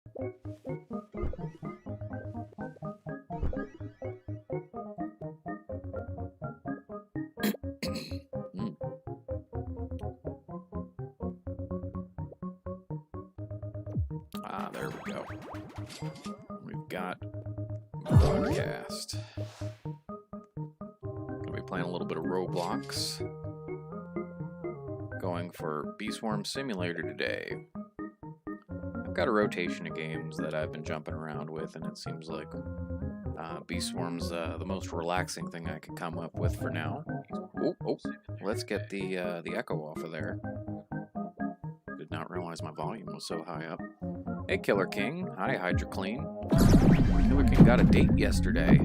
Mm. Ah, there we go. We've got broadcast. Gonna be playing a little bit of Roblox. Going for Bee Swarm Simulator today. I've got a rotation of games that I've been jumping around with, and it seems like Bee Swarm's the most relaxing thing I could come up with for now. Oh, let's get the echo off of there. Did not realize my volume was so high up. Hey, Killer King. Hi, Hydra Clean. Killer King got a date yesterday.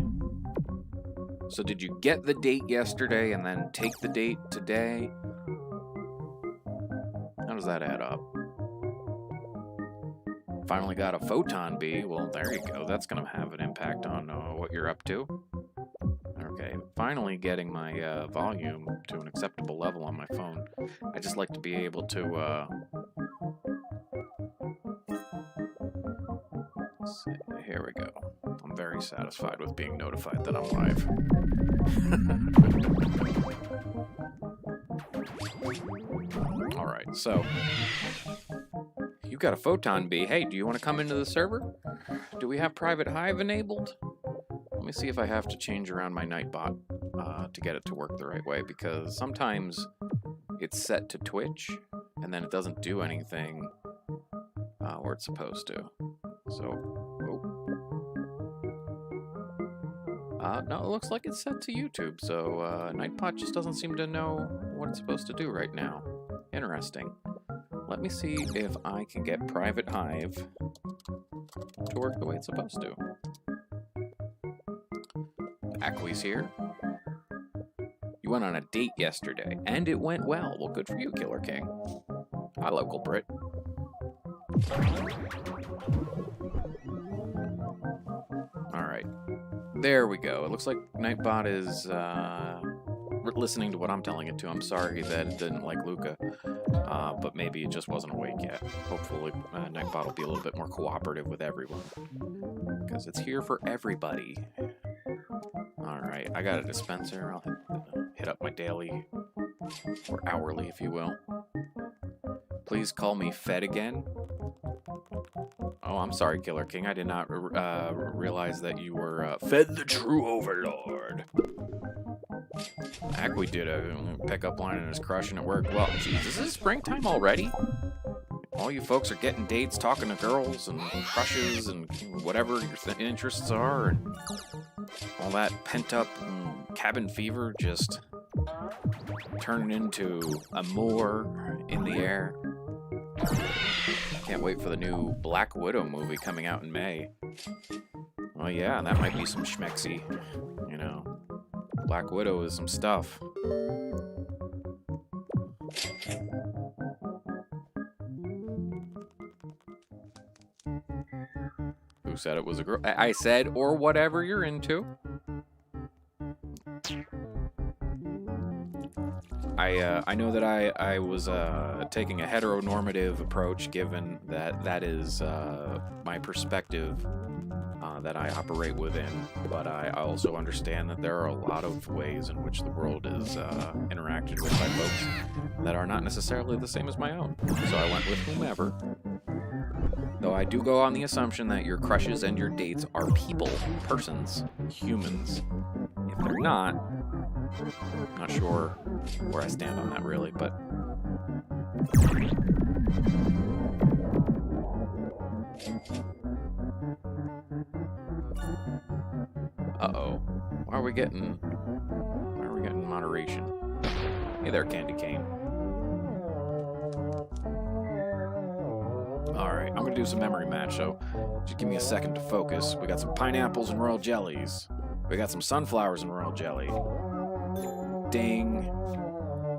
So did you get the date yesterday and then take the date today? How does that add up? Finally got a photon bee. Well, there you go. That's going to have an impact on what you're up to. Okay, finally getting my volume to an acceptable level on my phone. I just like to be able to... Here we go. I'm very satisfied with being notified that I'm live. Alright, so... You got a photon bee. Hey, do you want to come into the server? Do we have private hive enabled? Let me see if I have to change around my Nightbot to get it to work the right way, because sometimes it's set to Twitch, and then it doesn't do anything where it's supposed to. So, no, it looks like it's set to YouTube, so Nightbot just doesn't seem to know what it's supposed to do right now. Interesting. Let me see if I can get Private Hive to work the way it's supposed to. Aqui's here. You went on a date yesterday, and it went well. Well, good for you, Killer King. Hi, local Brit. Alright. There we go. It looks like Nightbot is listening to what I'm telling it to. I'm sorry that it didn't like Luca. But maybe it just wasn't awake yet. Hopefully, Nightbot will be a little bit more cooperative with everyone. Because it's here for everybody. Alright, I got a dispenser. I'll hit up my daily, or hourly, if you will. Please call me Fed again. Oh, I'm sorry, Killer King. I did not realize that you were Fed the True Overlord. Aqui did a pickup line and is crushing at work. Well, geez, is it springtime already? All you folks are getting dates, talking to girls and crushes and whatever your interests are, and all that pent-up cabin fever just turning into amour in the air. Can't wait for the new Black Widow movie coming out in May. Oh yeah, that might be some schmexy, you know. Black Widow is some stuff. Who said it was a girl? I said, or whatever you're into. I know that I was taking a heteronormative approach, given that that is my perspective that I operate within, but I also understand that there are a lot of ways in which the world is interacted with by folks that are not necessarily the same as my own. So I went with whomever. Though I do go on the assumption that your crushes and your dates are people, persons, humans. If they're not, I'm not sure where I stand on that really, but... Uh-oh. Why are we getting moderation? Hey there, Candy Cane. Alright, I'm gonna do some memory match, so just give me a second to focus. We got some pineapples and royal jellies. We got some sunflowers and royal jelly. Ding.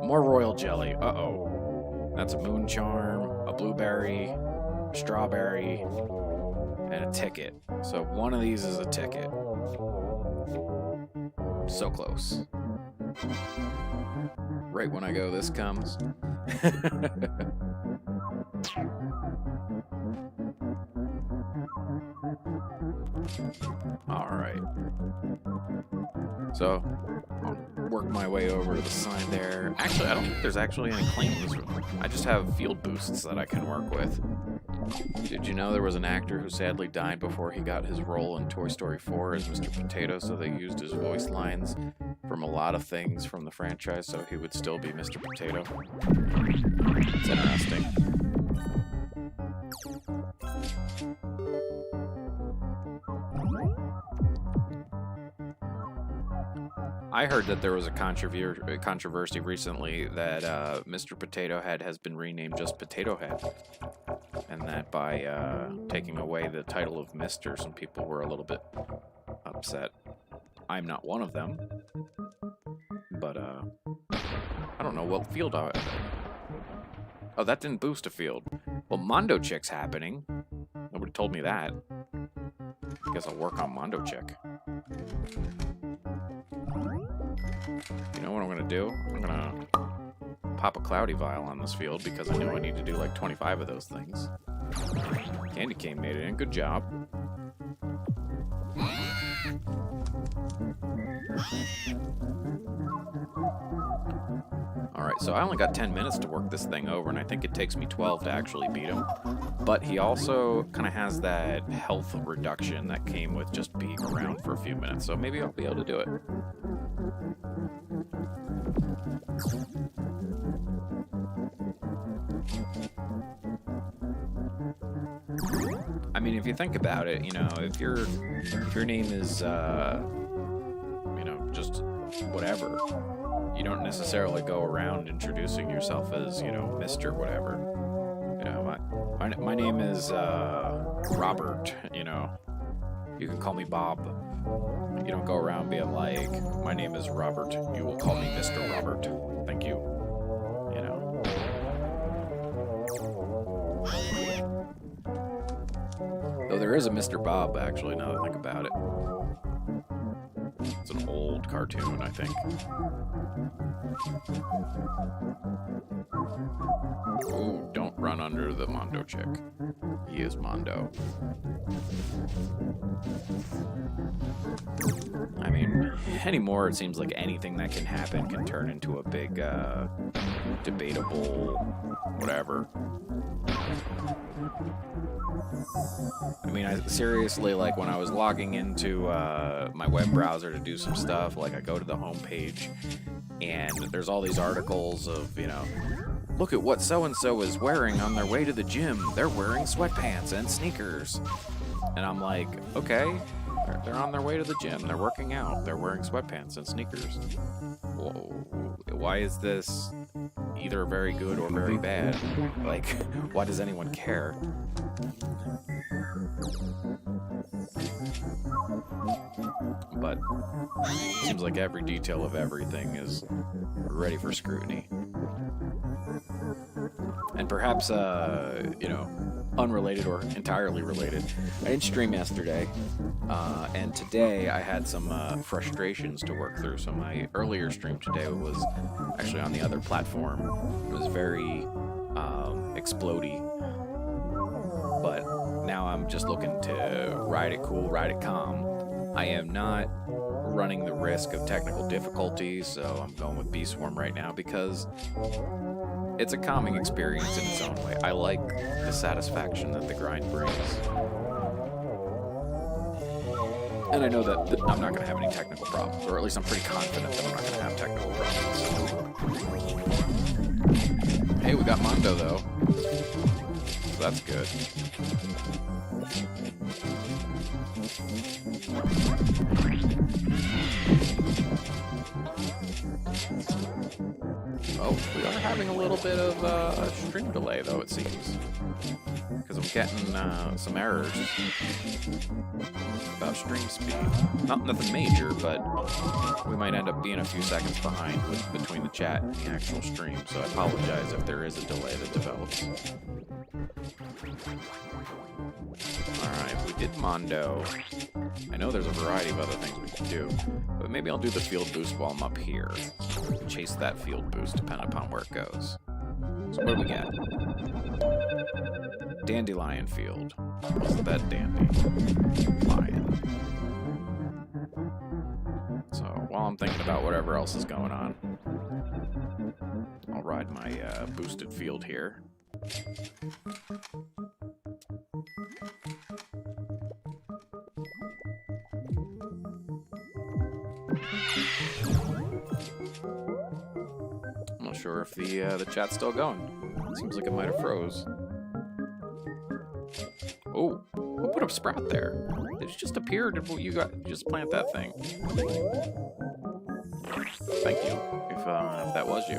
More royal jelly. Uh-oh. That's a moon charm, a blueberry, a strawberry, and a ticket. So one of these is a ticket. So close. Right when I go, this comes. Alright. So, I'll work my way over to the sign there. Actually, I don't think there's actually any claims. I just have field boosts that I can work with. Did you know there was an actor who sadly died before he got his role in Toy Story 4 as Mr. Potato, so they used his voice lines from a lot of things from the franchise so he would still be Mr. Potato? It's interesting. I heard that there was a controversy recently that Mr. Potato Head has been renamed just Potato Head. And that by taking away the title of Mr., some people were a little bit upset. I'm not one of them. But, I don't know what field Oh, that didn't boost a field. Well, Mondo Chick's happening. Nobody told me that. I guess I'll work on Mondo Chick. You know what I'm gonna do? I'm gonna pop a Cloudy Vial on this field because I know I need to do like 25 of those things. Candy Cane made it in. Good job. Alright, so I only got 10 minutes to work this thing over, and I think it takes me 12 to actually beat him. But he also kind of has that health reduction that came with just being around for a few minutes, so maybe I'll be able to do it. I mean, if you think about it, you know, if your name is, you know, just whatever, you don't necessarily go around introducing yourself as, you know, Mr. whatever. You know, my name is Robert, you know. You can call me Bob. You don't go around being like, my name is Robert. You will call me Mr. Robert. Thank you. You know. Though there is a Mr. Bob, actually, now that I think about it. It's an old cartoon, I think. Ooh, don't run under the Mondo Chick. He is Mondo. I mean, anymore it seems like anything that can happen can turn into a big, debatable whatever. I mean, seriously, like, when I was logging into my web browser to do some stuff, like, I go to the home page, and there's all these articles of, you know, look at what so-and-so is wearing on their way to the gym. They're wearing sweatpants and sneakers. And I'm like, okay, they're on their way to the gym. They're working out. They're wearing sweatpants and sneakers. Whoa, why is this either very good or very bad? Like, why does anyone care? But it seems like every detail of everything is ready for scrutiny. And perhaps, you know, unrelated or entirely related, I didn't stream yesterday, and today I had some frustrations to work through. So my earlier stream today was actually on the other platform. It was very explodey, but now I'm just looking to ride it cool, ride it calm. I am not running the risk of technical difficulties, so I'm going with B-Swarm right now because it's a calming experience in its own way. I like the satisfaction that the grind brings. And I know that I'm not going to have any technical problems, or at least I'm pretty confident that I'm not going to have technical problems. Hey, we got Mondo, though. So that's good. Oh, we are having a little bit of a stream delay, though, it seems. Because I'm getting some errors about stream speed. Nothing major, but we might end up being a few seconds behind between the chat and the actual stream, so I apologize if there is a delay that develops. Alright, we did Mondo. I know there's a variety of other things we can do, but maybe I'll do the field boost while I'm up here. Chase that field boost depending upon where it goes. So what do we get? Dandelion Field. What's that dandy? Lion. I'm thinking about whatever else is going on. I'll ride my boosted field here. I'm not sure if the chat's still going. Seems like it might have froze. Oh, who put a sprout there? It just appeared. You just plant that thing. Thank you, if that was you.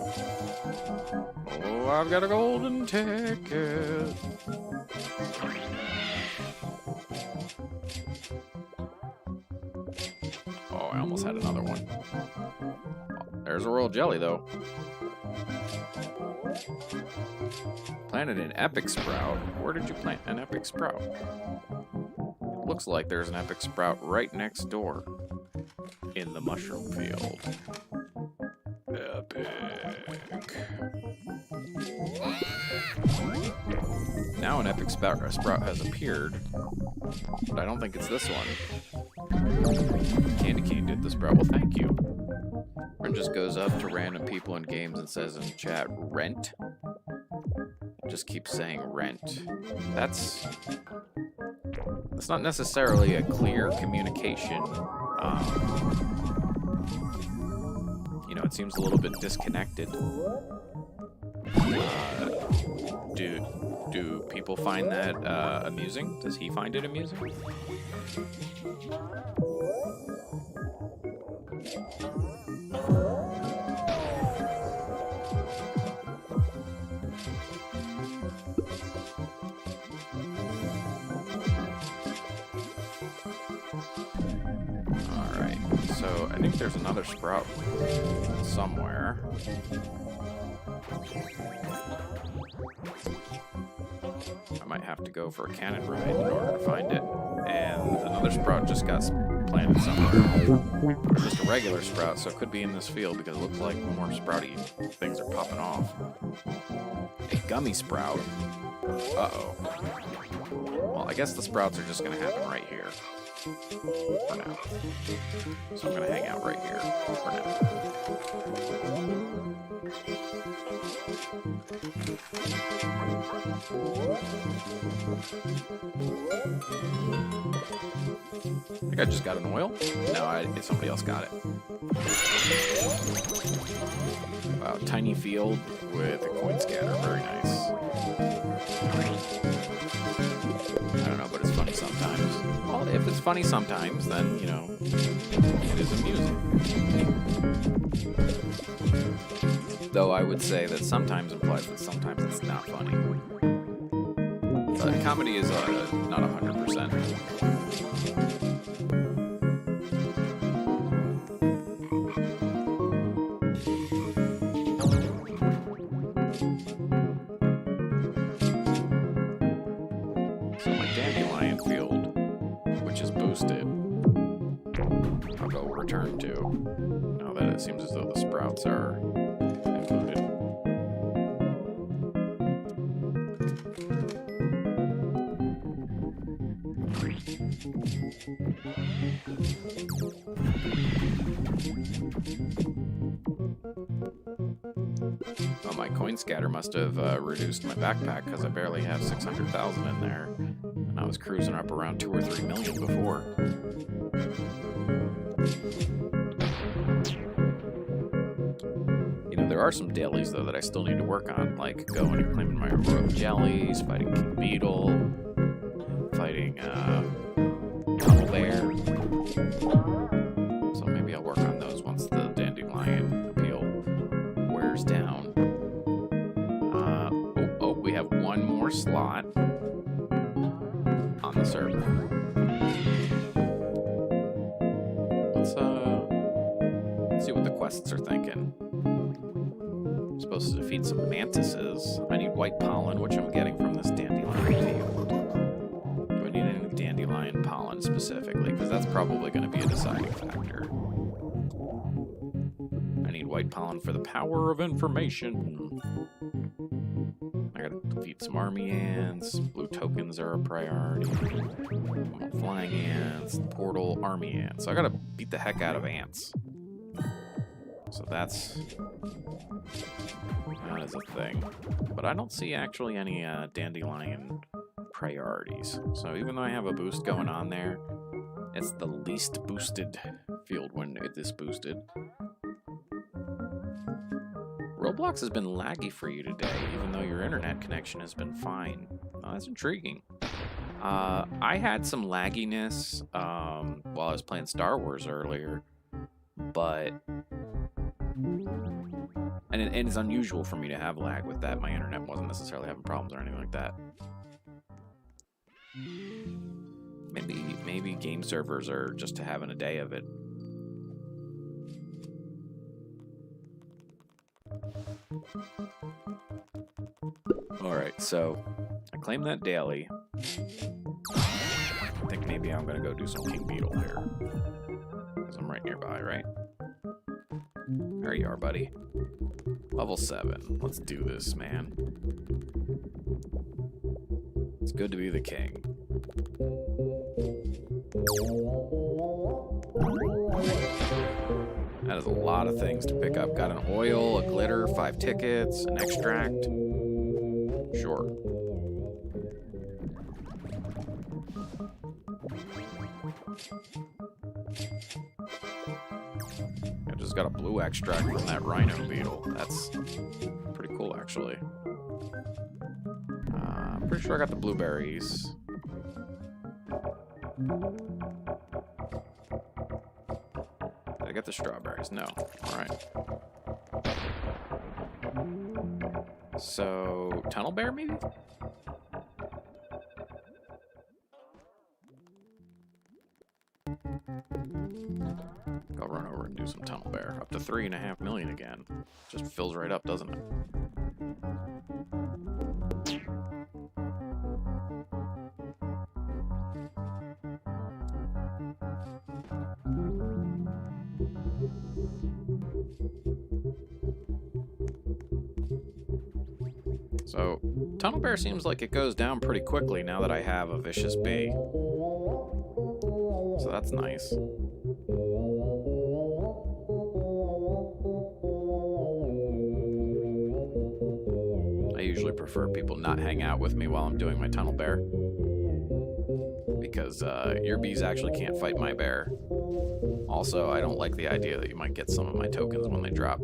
Oh, I've got a golden ticket. Oh, I almost had another one. Oh, there's a royal jelly, though. Planted an epic sprout. Where did you plant an epic sprout? Looks like there's an epic sprout right next door in the mushroom field. Epic. Now an epic sprout has appeared, but I don't think it's this one. Candy Cane did the sprout. Well, thank you. Ren just goes up to random people in games and says in chat, rent? Just keeps saying rent. That's not necessarily a clear communication. You know, it seems a little bit disconnected. Do people find that amusing? Does he find it amusing? Alright, so I think there's another sprout somewhere. I might have to go for a cannon ride in order to find it. And another sprout just got planted somewhere. Or just a regular sprout, so it could be in this field because it looks like more sprouty things are popping off. A gummy sprout. Uh-oh. Well, I guess the sprouts are just going to happen right here. For now. So I'm going to hang out right here for now. I think I just got an oil? No, somebody else got it. Wow, tiny field with a coin scatter. Very nice. I don't know, but it's funny sometimes. Well, if it's funny sometimes, then, you know, it is amusing. Though I would say that sometimes implies that sometimes it's not funny. But comedy is not 100%. So my dandelion field, which is boosted, I'll go return to. Now that it seems as though the sprouts are included. Well, my coin scatter must have reduced my backpack because I barely have 600,000 in there. And I was cruising up around 2 or 3 million before. You know, there are some dailies, though, that I still need to work on, like going and claiming my royal jellies, fighting King Beetle, fighting Tunnel Bear. So maybe I'll work on those once the dandelion appeal wears down. We have one more slot on the server. Let's see what the quests are thinking. I'm supposed to defeat some mantises. I need white pollen, which I'm getting from this dandelion field. Do I need any dandelion pollen specifically? Because that's probably going to be a deciding factor. I need white pollen for the power of information. I gotta defeat some army ants. Blue tokens are a priority. Flying ants, portal, army ants. So I gotta beat the heck out of ants. So that is a thing. But I don't see actually any dandelion priorities. So even though I have a boost going on there, it's the least boosted field when it is boosted. Roblox has been laggy for you today, even though your internet connection has been fine. Oh, that's intriguing. I had some lagginess while I was playing Star Wars earlier, but... And it's unusual for me to have lag with that. My internet wasn't necessarily having problems or anything like that. Maybe game servers are just having a day of it. Alright, so I claim that daily. I think maybe I'm gonna go do some King Beetle here. Because I'm right nearby, right? There you are, buddy. Level 7. Let's do this, man. It's good to be the king. That is a lot of things to pick up. Got an oil, a glitter, 5 tickets, an extract. Sure. I just got a blue extract from that rhino beetle. That's pretty cool, actually. I'm pretty sure I got the blueberries. Did I get the strawberries? No. Alright. So, tunnel bear, maybe? I'll run over and do some tunnel bear. Up to 3.5 million again. Just fills right up, doesn't it? So, tunnel bear seems like it goes down pretty quickly now that I have a vicious bee. So that's nice. I usually prefer people not hang out with me while I'm doing my tunnel bear. Because your bees actually can't fight my bear. Also, I don't like the idea that you might get some of my tokens when they drop.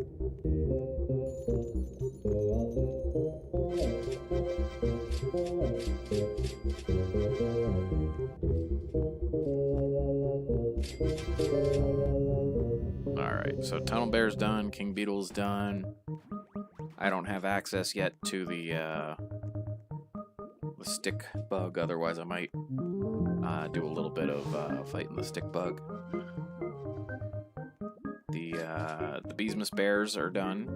Alright, so Tunnel Bear's done, King Beetle's done. I don't have access yet to the stick bug, otherwise I might do a little bit of fighting the stick bug. The Beesmas Bears are done.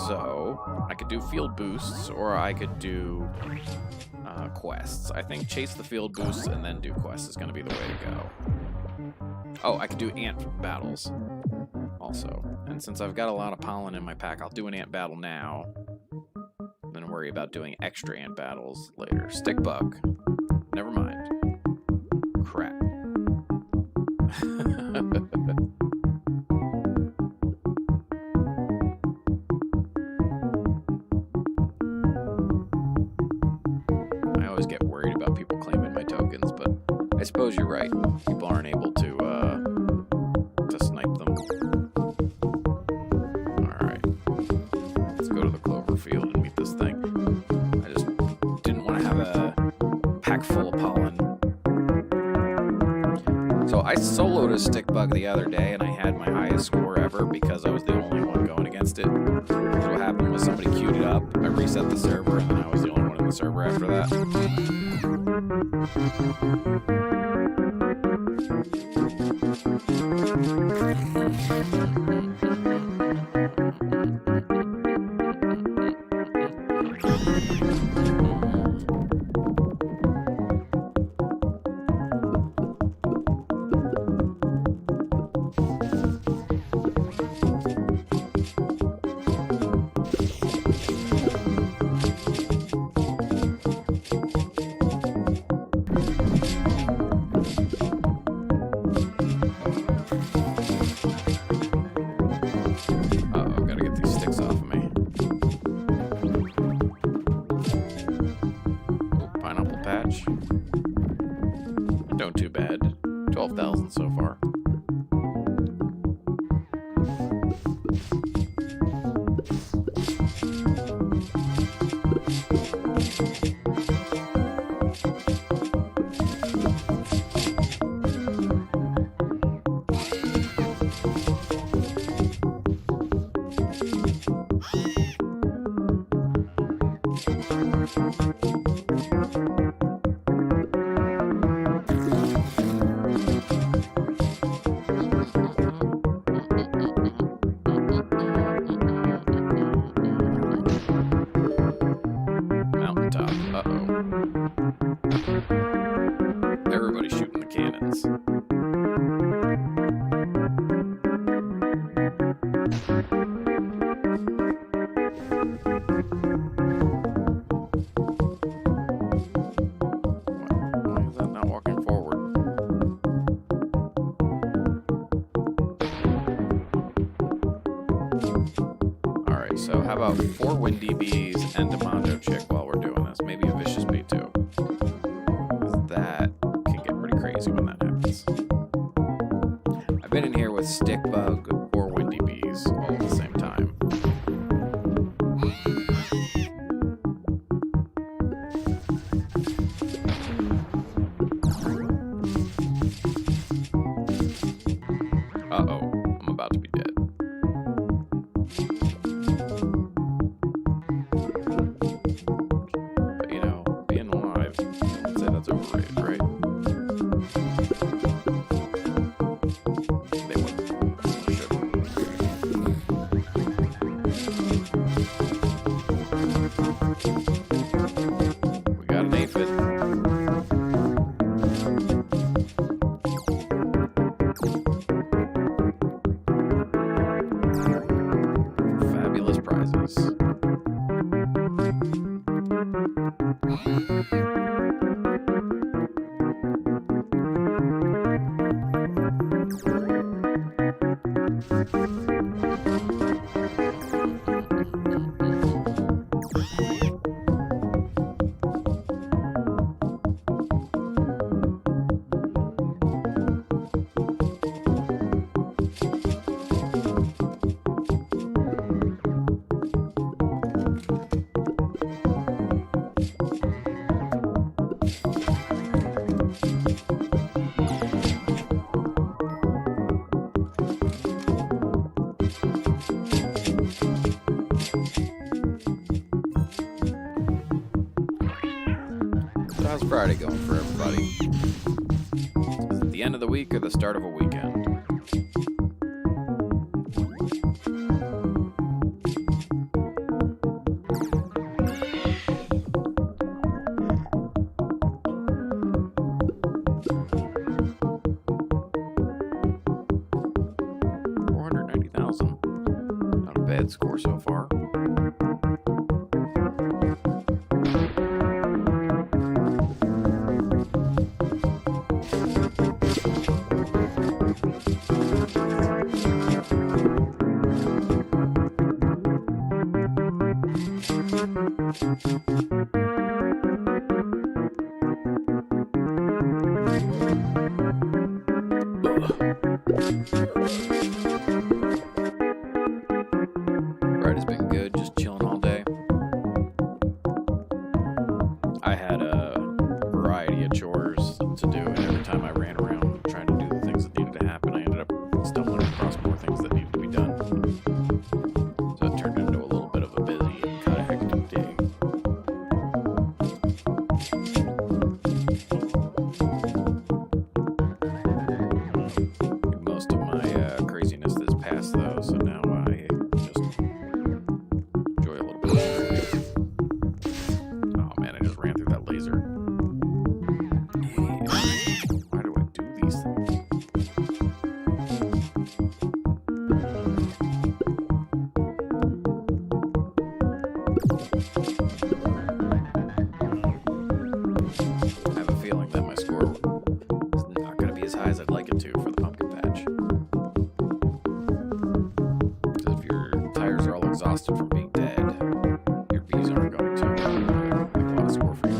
So, I could do field boosts, or I could do quests. I think chase the field boosts and then do quests is going to be the way to go. Oh, I could do ant battles also. And since I've got a lot of pollen in my pack, I'll do an ant battle now. Then worry about doing extra ant battles later. Stick bug. Never mind. Crap. I always get worried about people claiming my tokens, but I suppose you're right. People aren't able to snipe them. Alright. Let's go to the clover field and meet this thing. I just didn't want to have a pack full of pollen. So I soloed a stick bug the other day and I had my highest score ever because I was the only one going against it. So what happened was somebody queued it up, I reset the server, and then I was the only one in the server after that. 12,000 so far. Mountaintop. Uh-oh. Everybody's shooting the cannons. Why is that not walking forward? Alright, so how about 4 Windy Bees and a Mondo Chick while we're doing this? Maybe a Vicious Bee too. 'Cause that can get pretty crazy when that happens. I've been in here with Stick Bug or Windy Bees all at the same time. Uh-oh, I'm about to be dead. But you know, being alive, I'd say that's overrated, right? They wouldn't. Shouldn't. We got an aphid. Fabulous prizes. So how's Friday going for everybody? Is it the end of the week or the start of a weekend? $490,000. Not a bad score so far. Friday's been good, just chilling all day. I had a variety of chores to do, and every time I ran around trying to do the things that needed to happen, I ended up stumbling across more things that needed to be done. So it turned into a little bit of a busy, kind of hectic day. Most of my craziness is past, though, so now I just enjoy a little bit of Oh man, I just ran through that laser. Why do I do these things? I have a feeling that my score is not going to be as high as I'd like it to for the pumpkin patch. Because if your tires are all exhausted from being dead, your bees aren't going to make a lot of score for you.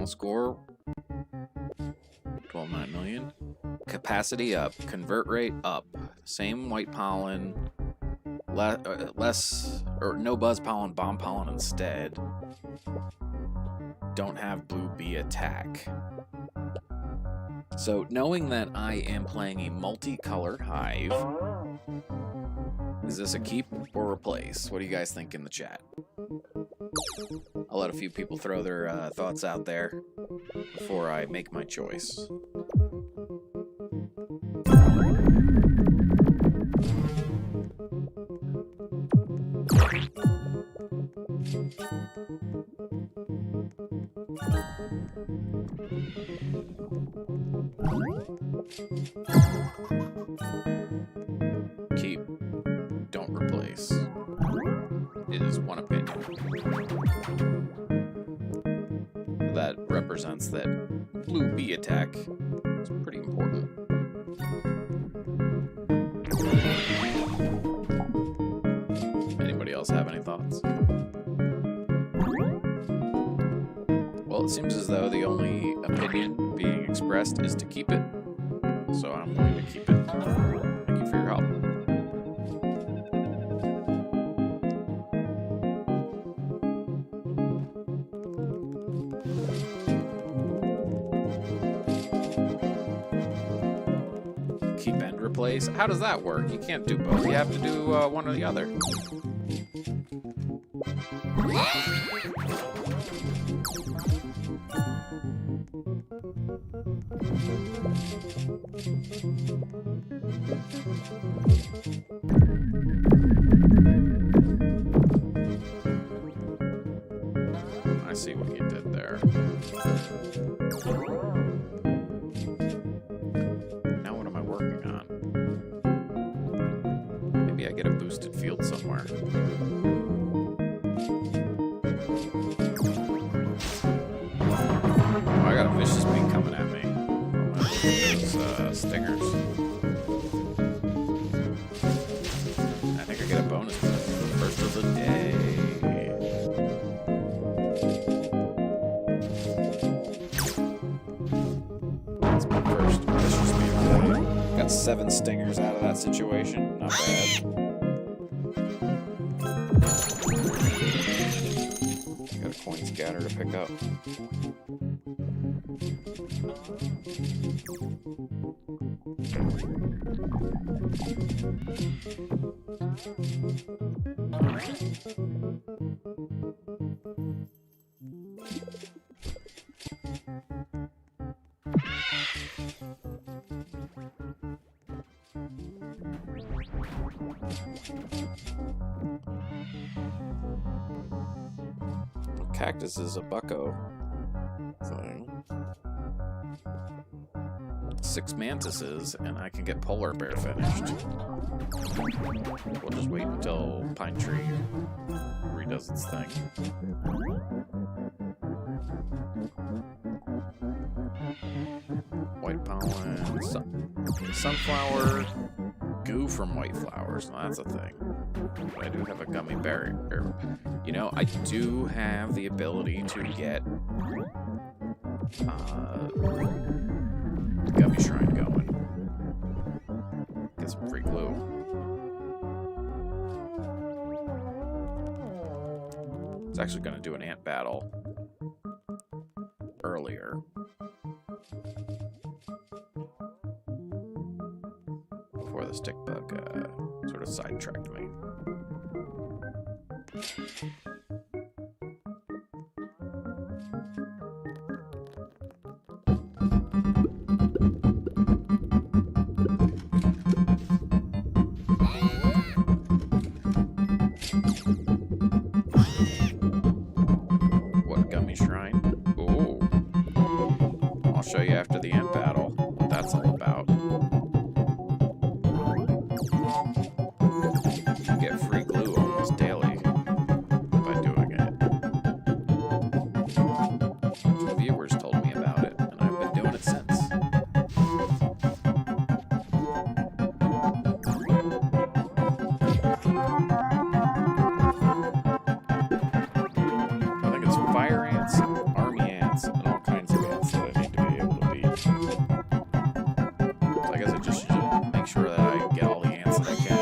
Score 12.9 million. Capacity up, convert rate up. Same white pollen, less or no buzz pollen, bomb pollen instead. Don't have blue bee attack. So knowing that I am playing a multicolored hive, is this a keep or replace? What do you guys think in the chat? I'll let a few people throw their thoughts out there before I make my choice. Keep, don't replace. It is one opinion. That represents that blue bee attack is pretty important. Anybody else have any thoughts? Well, it seems as though the only opinion being expressed is to keep it, so I'm going to keep it. Thank you for your help. Keep and replace? How does that work? You can't do both. You have to do one or the other. I see what you did there. Now what am I working on? Maybe I get a boosted field somewhere. Oh, I got a vicious bee coming at me. Those stingers. I think I get a bonus for the first of the day. That's my first vicious bee of the day. Got 7 stingers out of that situation. Not bad. Got a coin scatter to pick up. Cactus is a bucko thing. 6 mantises, and I can get polar bear finished. We'll just wait until Pine Tree redoes its thing. White pollen, sunflower, goo from white flowers. Now that's a thing. But I do have a gummy berry. You know, I do have the ability to get gummy shrine going. Get some free glue. I was actually going to do an ant battle earlier. Before the stick bug sort of sidetracked me. What gummy shrine? Ooh. I'll show you after the ant battle what that's all about. You get free glue almost daily by doing it. Some viewers told me about it, and I've been doing it since. I think it's fire ants, army ants, and all kinds of ants that I need to be able to beat. So I guess I just should make sure that I get all the ants that I can.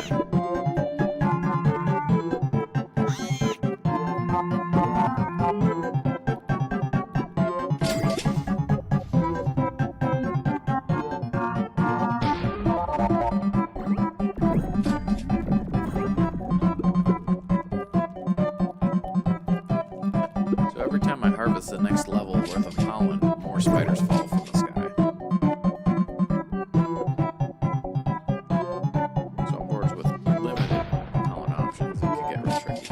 So every time I harvest the next level worth of pollen, more spiders fall from the sky. So on boards with limited pollen options, it can get real tricky.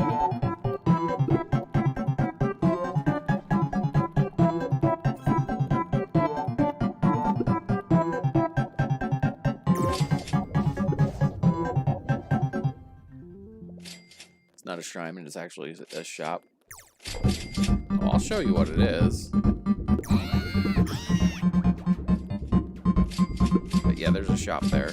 It's not a shrine, it's actually a shop. Well, I'll show you what it is. But yeah, there's a shop there.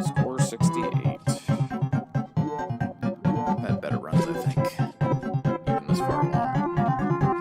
Score 68. I've had better runs, I think. Even this far along.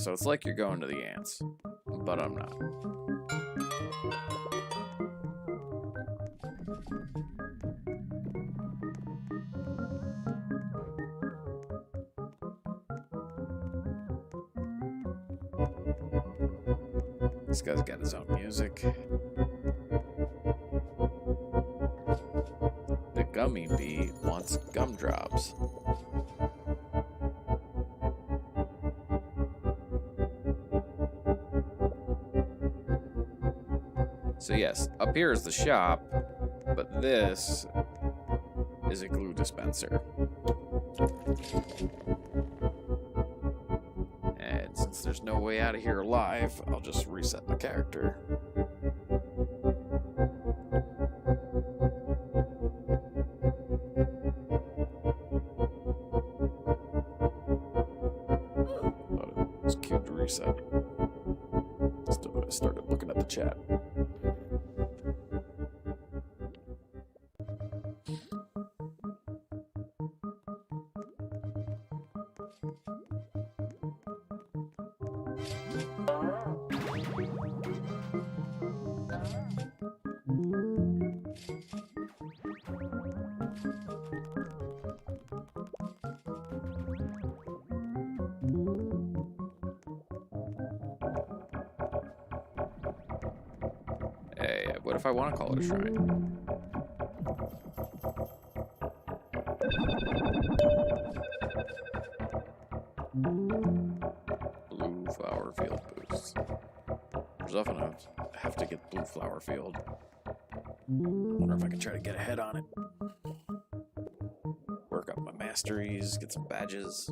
So it's like you're going to the ants, but I'm not. This guy's got his own music. The gummy bee wants gumdrops. So yes, up here is the shop, but this is a glue dispenser. And since there's no way out of here alive, I'll just reset my character. Thought it was cute to reset. I started looking at the chat. Hey, what if I want to call it a shrine? Blue flower field boosts. There's often I have to get blue flower field. Wonder if I can try to get ahead on it. Work up my masteries, get some badges.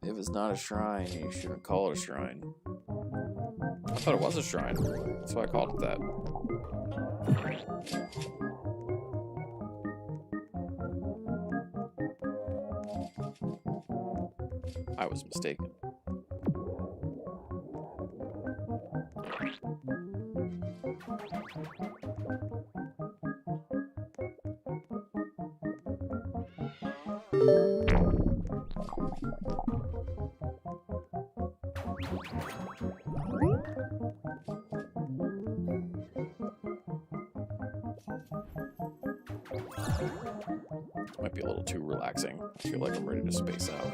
If it's not a shrine, you shouldn't call it a shrine. I thought it was a shrine. That's why I called it that. I was mistaken. Might be a little too relaxing. I feel like I'm ready to space out.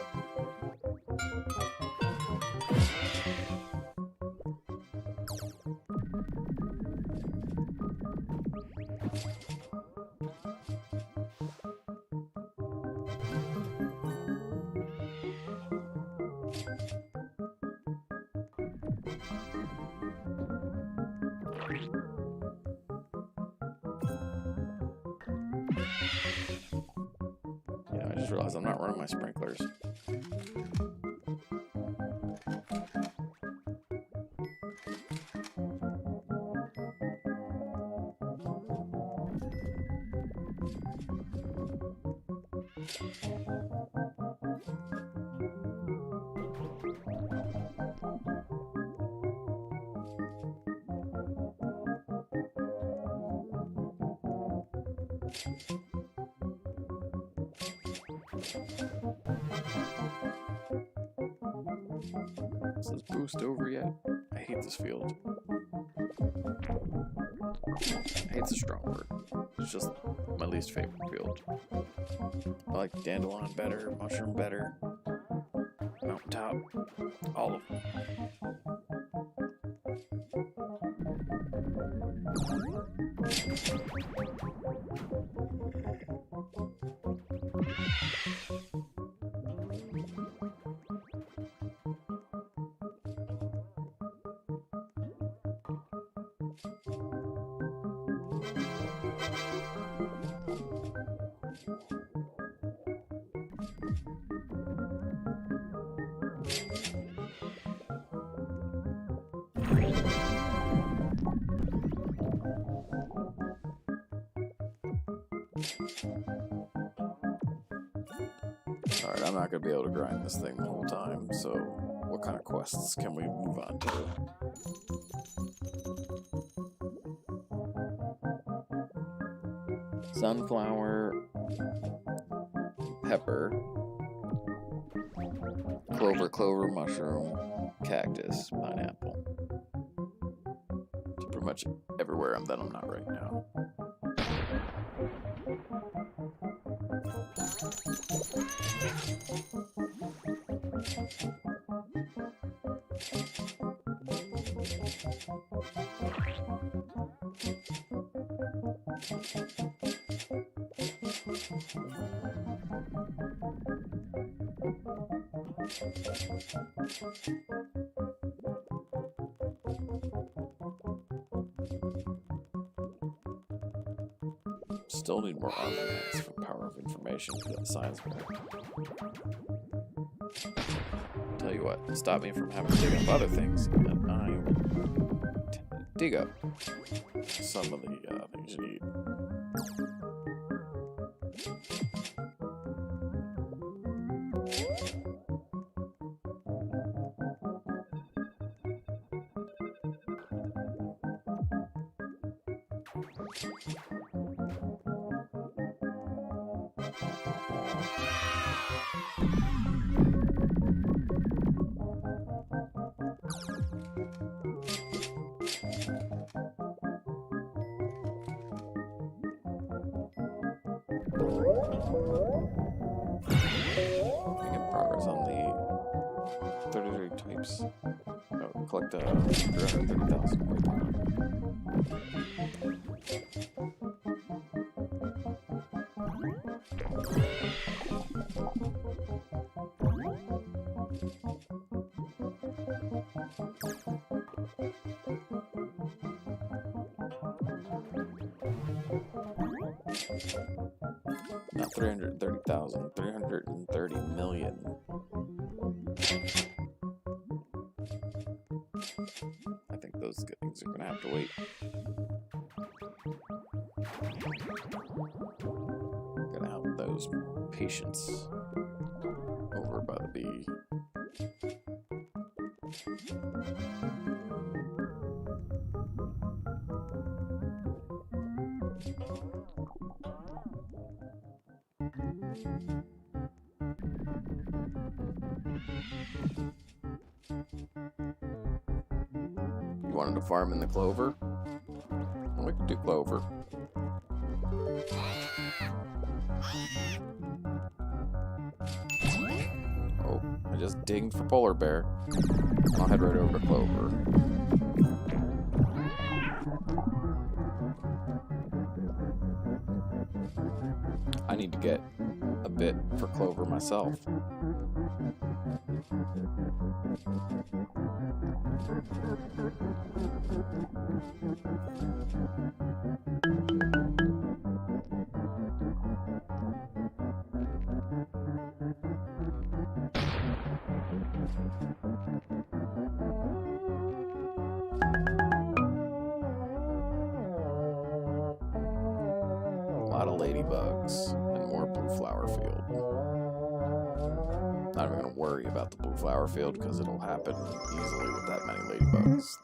Yeah, I just realized I'm not running my sprinklers. Is this boost over yet? I hate this field. Hate's a strong word. It's just my least favorite field. I like dandelion better, mushroom better, mountaintop, all of them. Alright, I'm not going to be able to grind this thing the whole time, so what kind of quests can we move on to? Sunflower, pepper, clover, mushroom, cactus, pineapple. So pretty much everywhere that I'm not right now. Still need more armaments for power of information for that science fair. Tell you what, stop me from having to dig up other things, and I will dig up some of the things you need. Making progress on the 33 types. Oh, collect 330,000 waypoint. Not 330,000, 330 million. I think those things are gonna have to wait. Gonna have those patients over by the bee. You wanted to farm in the clover? Well, we can do clover. Oh, I just dinged for polar bear. I'll head right over to clover. I need to get a bit for clover myself. A lot of ladybugs and more blue flower field. Not even going to worry about the blue flower field because it'll happen easily with that many ladybugs.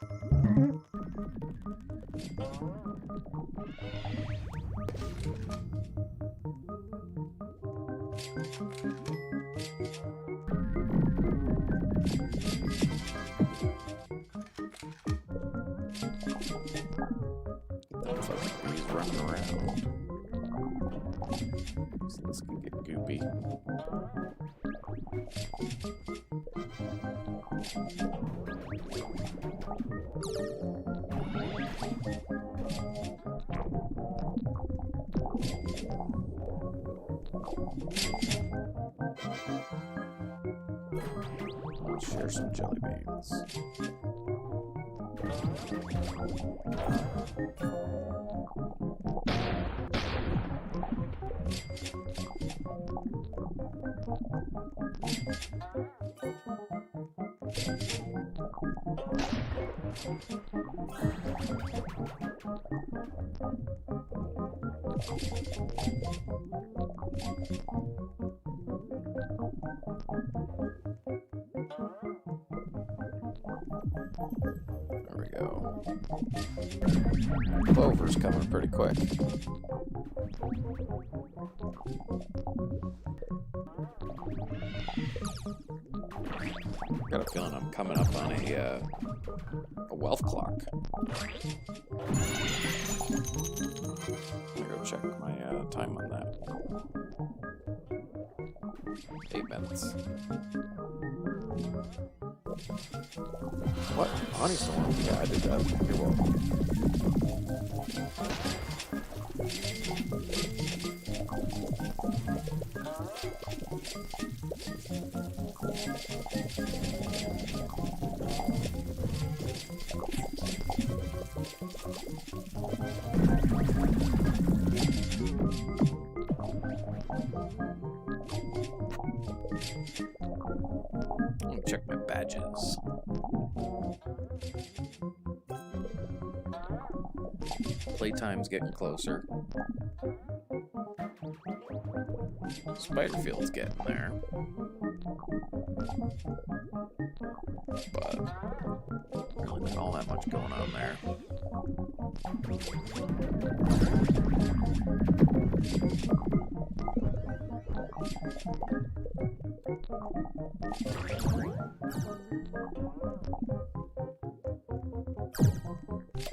Those fucking bees running around. So this can get goopy. I'll share some jelly beans. There we go. Clover's coming pretty quick. Got a feeling I'm coming up on a wealth clock. I'm gonna go check my time on that. 8 minutes. What? Honeystorm? Yeah, I did that. You're welcome. Let me check my badges. Playtime's getting closer. Spiderfield's getting there. But really not all that much going on there.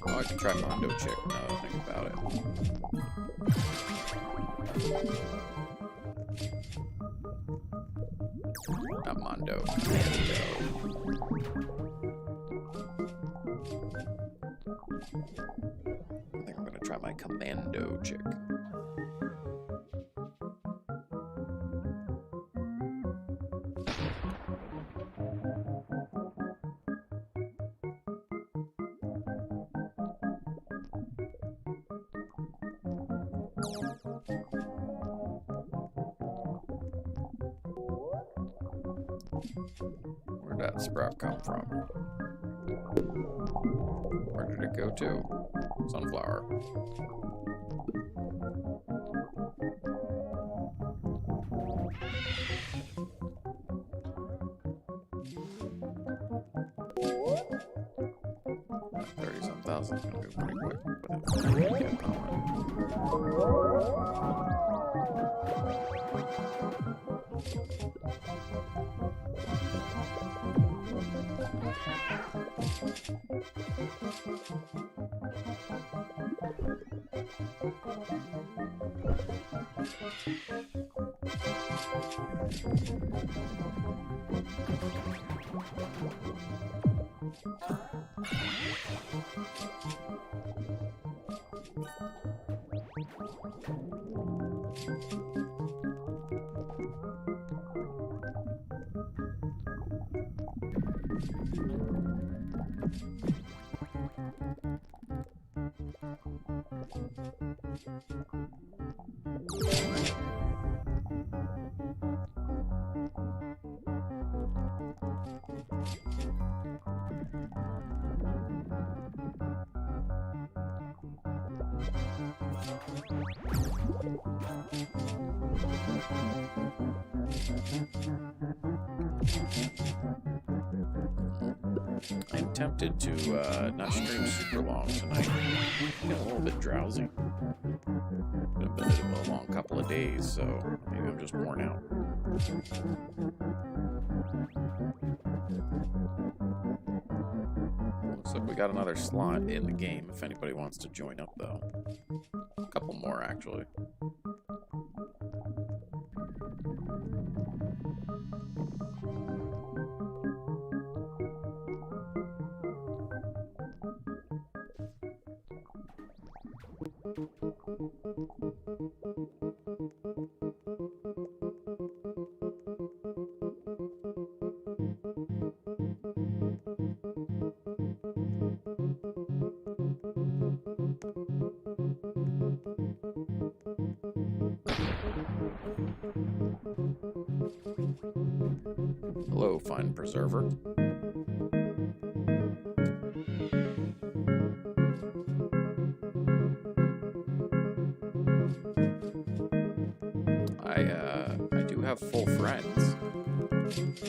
Oh, I can try Mondo Chick now that I think about it. Not Mondo, Commando. I think I'm gonna try my Commando Chick. Where'd that sprout come from? Where did it go to? Sunflower. That 30-some thousand is gonna be pretty quick, but it's gonna get power. I'm tempted to not stream super long tonight. I'm getting a little bit drowsy. It's been a long couple of days, so maybe I'm just worn out. Looks like we got another slot in the game if anybody wants to join up, though. A couple more, actually. Hello, fine preserver. have full friends.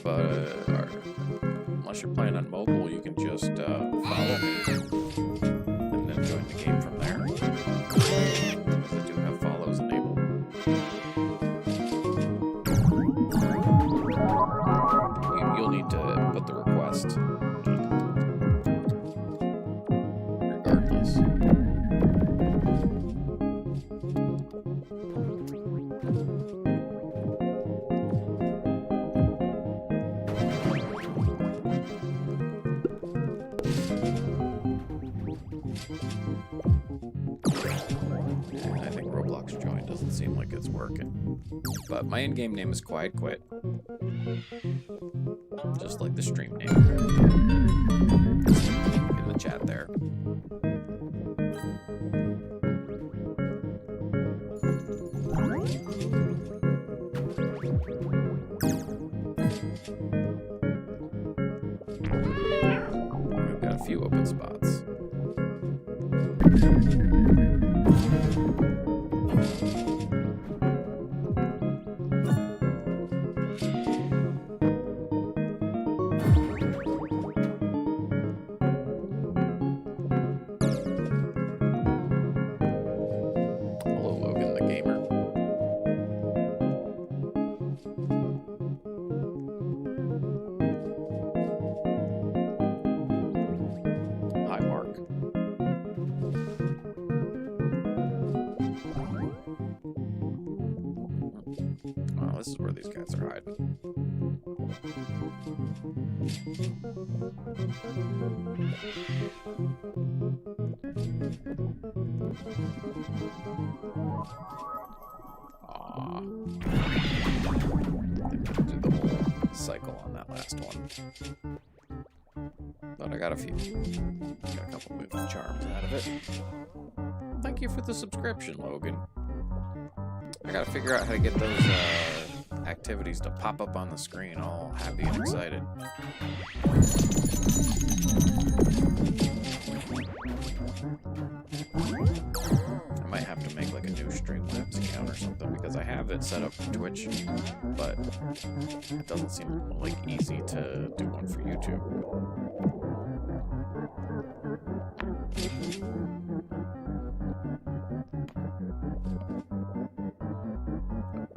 But unless you're playing on mobile, you can just follow me and then join the game from there. Because I do have follows enabled. You'll need to put the request. Regardless. I think Roblox join doesn't seem like it's working. But my in-game name is QuietKwit. Just like the stream name. In the chat there. We've got a few open spots. Hello, Logan the gamer. Hi, Mark. Oh, this is where these guys are hiding. Aw. Do the whole cycle on that last one. But I got a few. Got a couple moving charms out of it. Thank you for the subscription, Logan. I gotta figure out how to get those activities to pop up on the screen, all happy and excited. I might have to make like a new Streamlabs account or something because I have it set up for Twitch, but it doesn't seem like easy to do one for YouTube.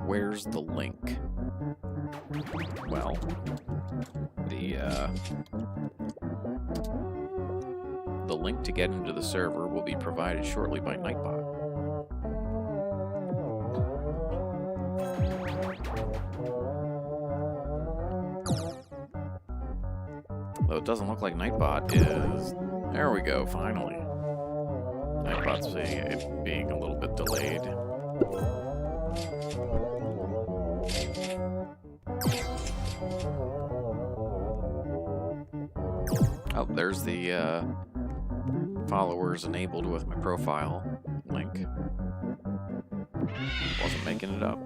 Where's the link? Well, the link to get into the server will be provided shortly by Nightbot. Though it doesn't look like Nightbot is... There we go, finally. Nightbot's being a little bit delayed. Oh, there's the followers enabled with my profile link. Wasn't making it up.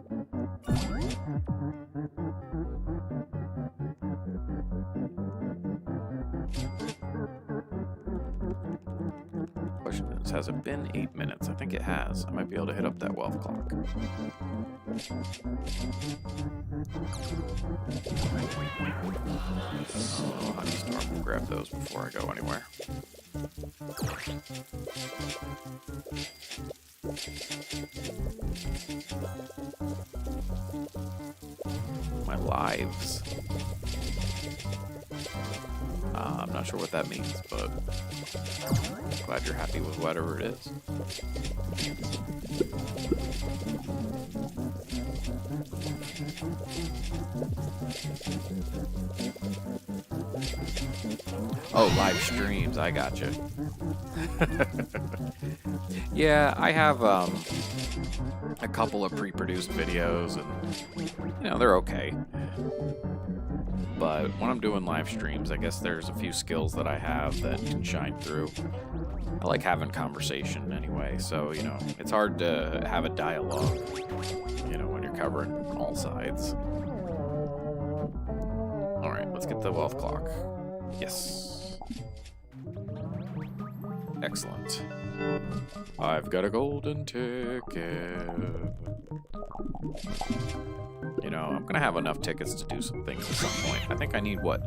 Question is, has it been 8 minutes? I think it has. I might be able to hit up that wealth clock. Oh, Honey Storm will grab those before I go anywhere. My lives. I'm not sure what that means, but I'm glad you're happy with whatever it is. Oh, live streams, I gotcha. Yeah, I have a couple of pre-produced videos, and you know, they're okay. But when I'm doing live streams, I guess there's a few skills that I have that can shine through. I like having conversation anyway, so, you know, it's hard to have a dialogue, you know, when you're covering all sides. Alright, let's get the wealth clock. Yes. Excellent. I've got a golden ticket. You know, I'm gonna have enough tickets to do some things at some point. I think I need, what,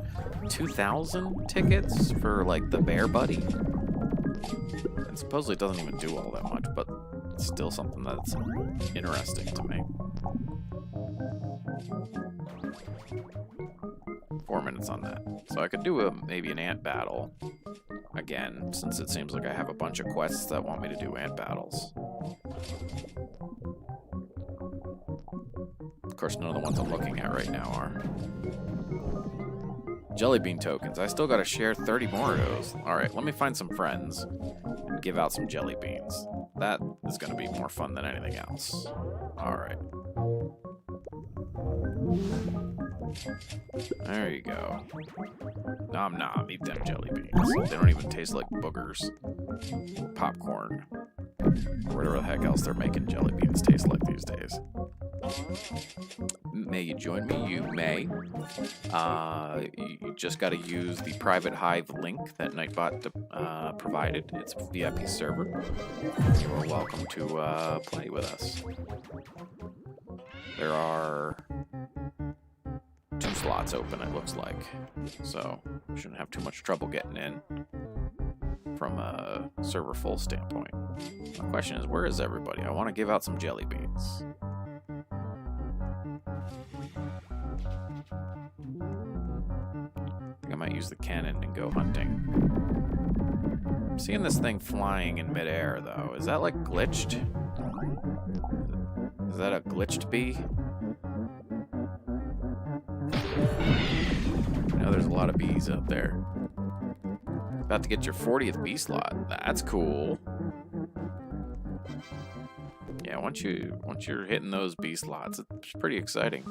2,000 tickets for, like, the Bear Buddy? And supposedly it doesn't even do all that much, but it's still something that's interesting to me. 4 minutes on that. So I could do maybe an ant battle again, since it seems like I have a bunch of quests that want me to do ant battles. Of course, none of the ones I'm looking at right now are. Jelly bean tokens. I still gotta share 30 more of those. Alright, let me find some friends and give out some jelly beans. That is gonna be more fun than anything else. Alright. There you go. Nom nom, eat them jelly beans. They don't even taste like boogers. Popcorn. Whatever the heck else they're making jelly beans taste like these days. May you join me? You may. You just got to use the private Hive link that Nightbot provided. It's a VIP server. You're welcome to play with us. There are 2 slots open, it looks like. So, shouldn't have too much trouble getting in from a server full standpoint. My question is, where is everybody? I want to give out some jelly beans. I think I might use the cannon and go hunting. I'm seeing this thing flying in midair, though. Is that, like, glitched? Is that a glitched bee? I know there's a lot of bees out there. About to get your 40th bee slot. That's cool. Yeah, once you're hitting those bee slots, it's pretty exciting.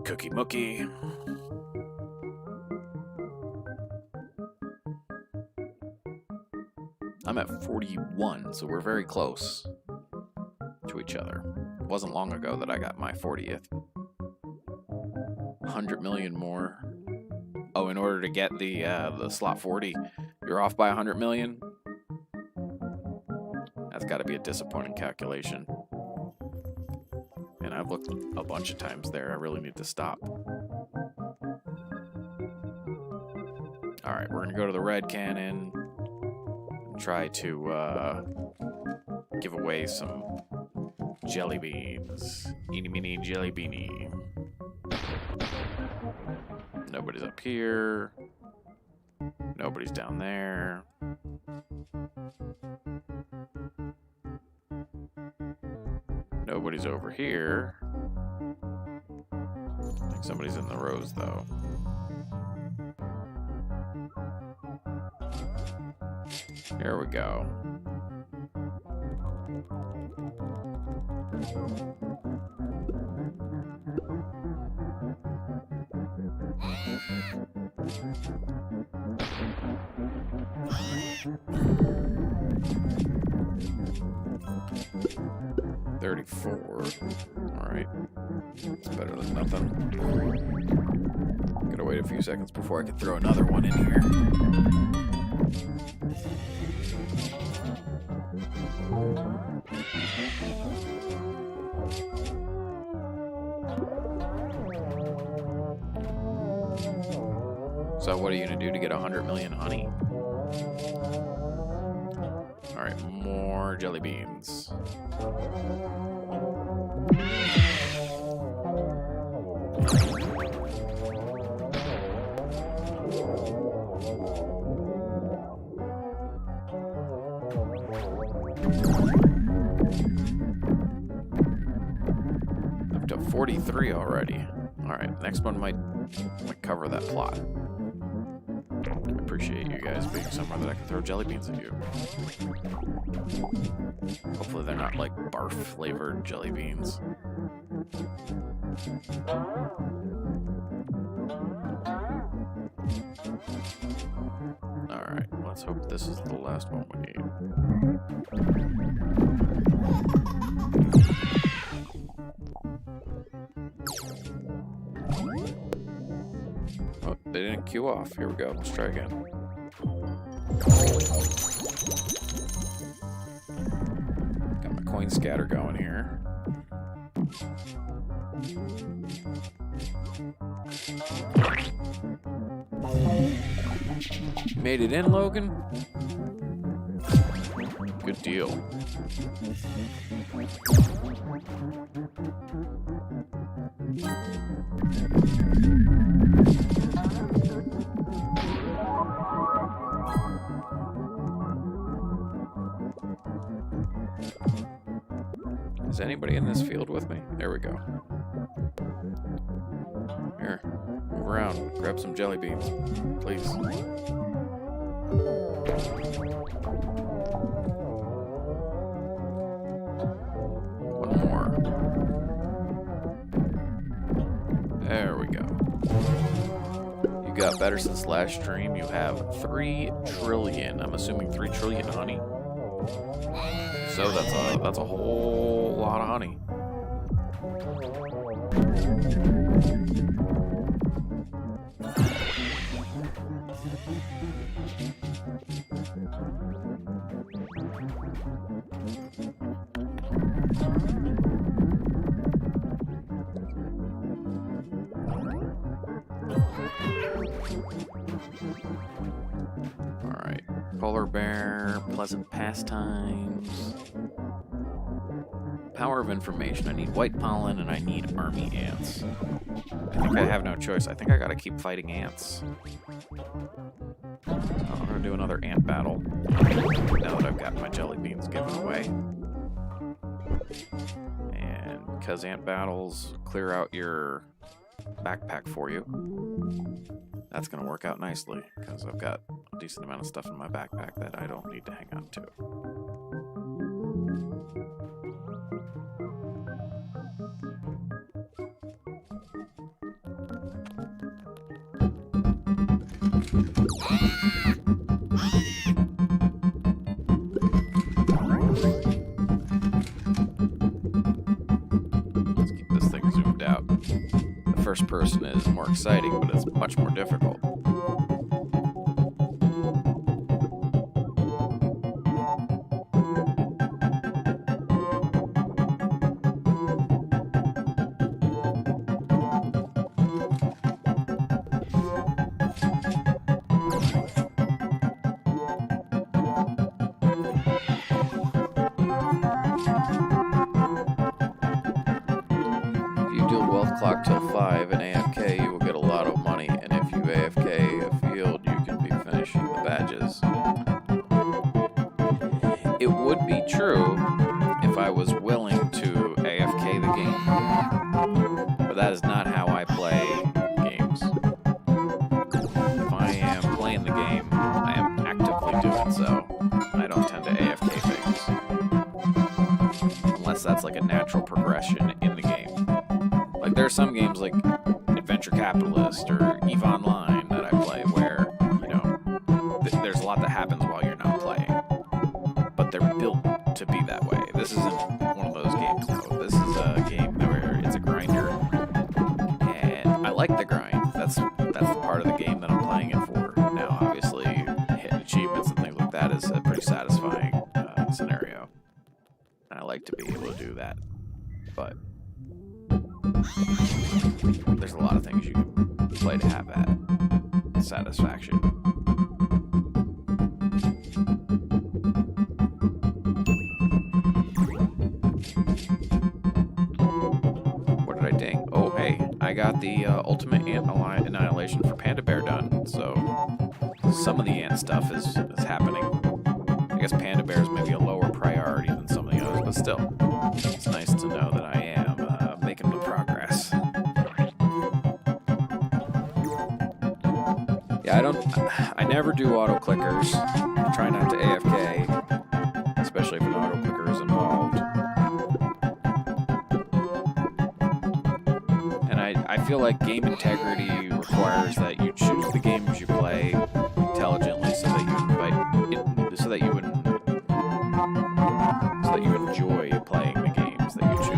Cookie Mookie. I'm at 41, so we're very close to each other. It wasn't long ago that I got my 40th. 100 million more. Oh, in order to get the slot 40, you're off by 100 million? That's got to be a disappointing calculation. And I've looked a bunch of times there. I really need to stop. Alright, we're going to go to the red cannon and try to give away some jelly beans. Eeny, meeny, jelly beanie. Nobody's up here. Nobody's down there. Nobody's over here. I think somebody's in the rows, though. Here we go. Alright. It's better than nothing. Gotta wait a few seconds before I can throw another one in here. So what are you gonna do to get 100 million honey? Alright, more jelly beans. Up to 43 already. Alright, next one might cover that plot. I appreciate you guys being somewhere that I can throw jelly beans at you. Hopefully they're not like barf flavored jelly beans. Alright, let's hope this is the last one we need. they didn't queue off. Here we go. Let's try again. Got my coin scatter going here. Made it in, Logan? Good deal. Is anybody in this field with me? There we go. Here, move around. Grab some jelly beans, please. One more. There we go. You got better since last stream. You have 3 trillion. I'm assuming 3 trillion honey. So that's a whole lot of honey. Alright. Polar bear, pleasant pastimes. Power of information. I need white pollen and I need army ants. I think I have no choice. I think I gotta keep fighting ants. So I'm gonna do another ant battle. Now that I've got my jelly beans given away. And because ant battles clear out your backpack for you, that's gonna work out nicely because I've got a decent amount of stuff in my backpack that I don't need to hang on to. Let's keep this thing zoomed out. The first person is more exciting, but it's much more difficult. Clock till 5 and AFK, you will get a lot of money, and if you AFK a field, you can be finishing the badges. It would be true if I was willing to AFK the game, but that is not how I play games. If I am playing the game, I am actively doing so. I don't tend to AFK things, unless that's like a natural progression in the game. Like, there are some games like Adventure Capitalist or EVE Online that I play where, you know, there's a lot that happens while you're not playing. But they're built to be that way. This isn't one of those games, though. This is a game where it's a grinder. And I like the grind. That's the part of the game that I'm playing it for. Now, obviously, hitting achievements and things like that is a pretty satisfying scenario. And I like to be able to do that. But there's a lot of things you can play to have that satisfaction. What did I ding? Oh, hey, I got the ultimate ant annihilation for Panda Bear done, so some of the ant stuff is happening. I guess Panda Bear is maybe a lower priority than some of the others, but still, it's nice to know that I am making the progress. Yeah, I never do auto clickers. I try not to AFK, especially if an auto clicker is involved. And I feel like game integrity requires that you choose the games you play intelligently so that you enjoy playing the games that you choose.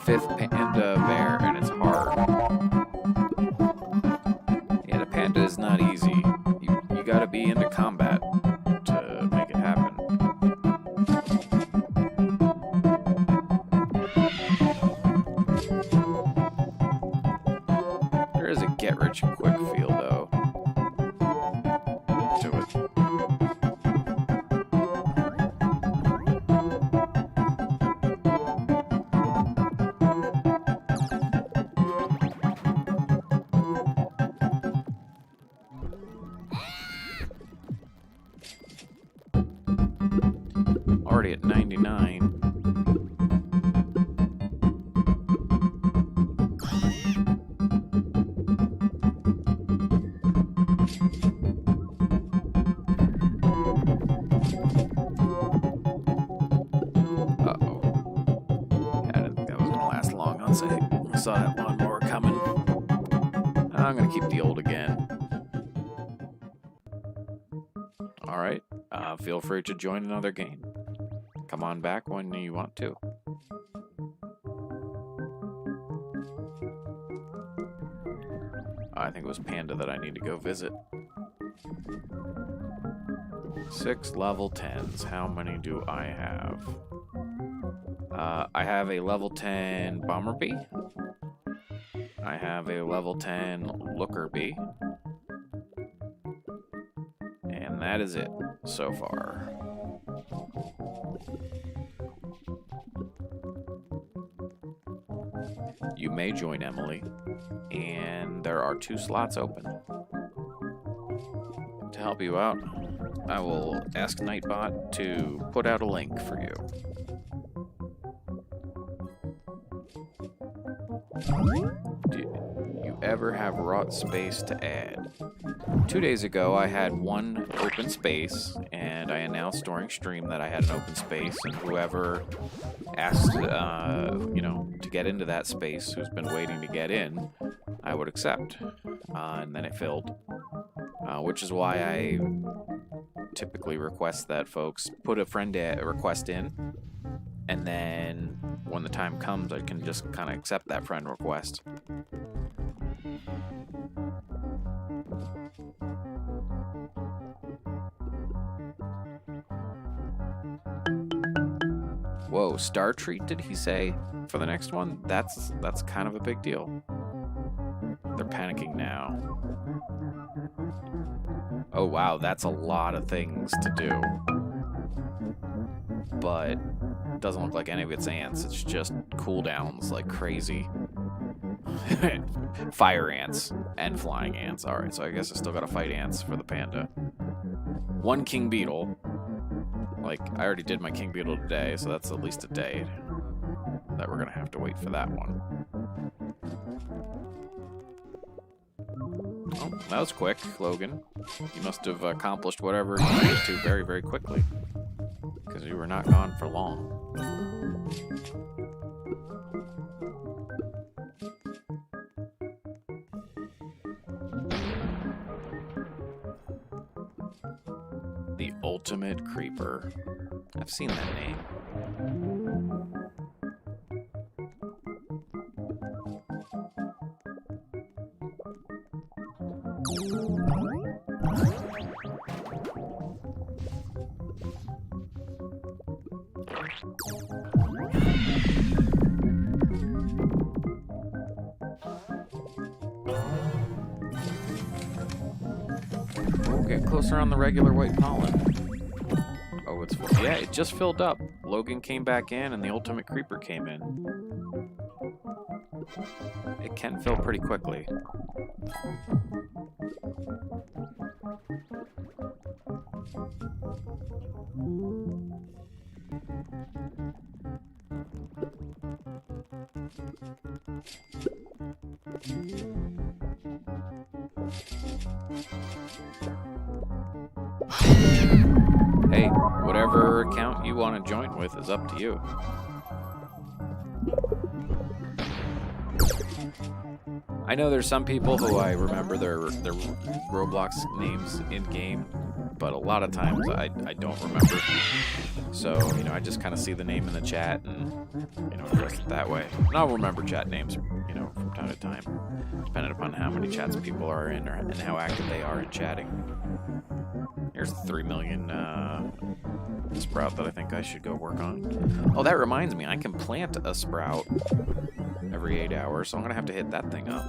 5th Panda Bear, and it's hard. to it. Already at 99. I saw that lawnmower coming. I'm gonna keep the old again. Alright, feel free to join another game. Come on back when you want to. I think it was Panda that I need to go visit. 6 level 10s. How many do I have? I have a level 10 Bomber Bee. I have a level 10 Looker Bee. And that is it so far. You may join Emily, and there are 2 slots open. To help you out, I will ask Nightbot to put out a link for you. Do you ever have wrought space to add? 2 days ago, I had 1 open space, and I announced during stream that I had an open space, and whoever asked, to get into that space, who's been waiting to get in, I would accept. And then it filled, which is why I typically request that folks put a friend request in, and then when the time comes, I can just kind of accept that friend request. Whoa, Star Treat, did he say? For the next one? That's kind of a big deal. They're panicking now. Oh wow, that's a lot of things to do. But it doesn't look like any of it's ants. It's just cooldowns like crazy. Fire ants and flying ants. Alright, so I guess I still gotta fight ants for the panda. 1 king beetle. Like, I already did my king beetle today, so that's at least a day that we're gonna have to wait for that one. Oh, that was quick, Logan. You must have accomplished whatever you needed to very, very quickly. Because you were not gone for long. The Ultimate Creeper. I've seen that name. We'll get closer on the regular white pollen. Oh, it's full. Yeah, it just filled up. Logan came back in and the Ultimate Creeper came in. It can fill pretty quickly. Hey, whatever account you want to join with is up to you. I know there's some people who I remember their Roblox names in game, but a lot of times I don't remember. So, I just kind of see the name in the chat and, address it that way. And I'll remember chat names, from time to time, depending upon how many chats people are in and how active they are in chatting. Here's the 3 million sprout that I think I should go work on. Oh, that reminds me, I can plant a sprout every 8 hours, so I'm gonna have to hit that thing up.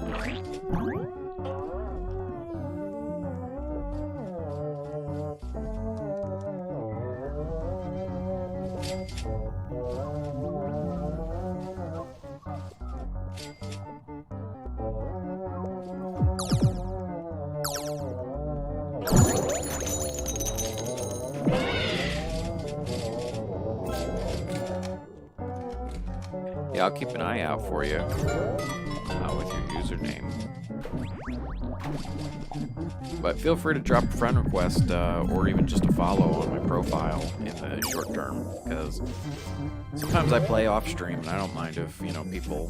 I'll keep an eye out for you with your username. But feel free to drop a friend request or even just a follow on my profile in the short term, because sometimes I play off stream and I don't mind if, people,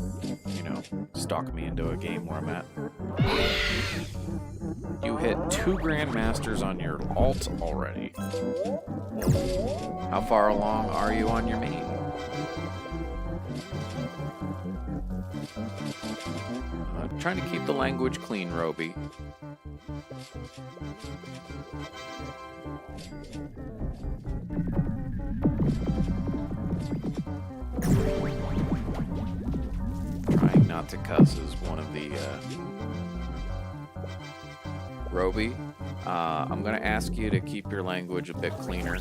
stalk me into a game where I'm at. You hit 2 Grandmasters on your alt already. How far along are you on your main? Trying to keep the language clean, Roby. Trying not to cuss is one of the... Roby, I'm going to ask you to keep your language a bit cleaner,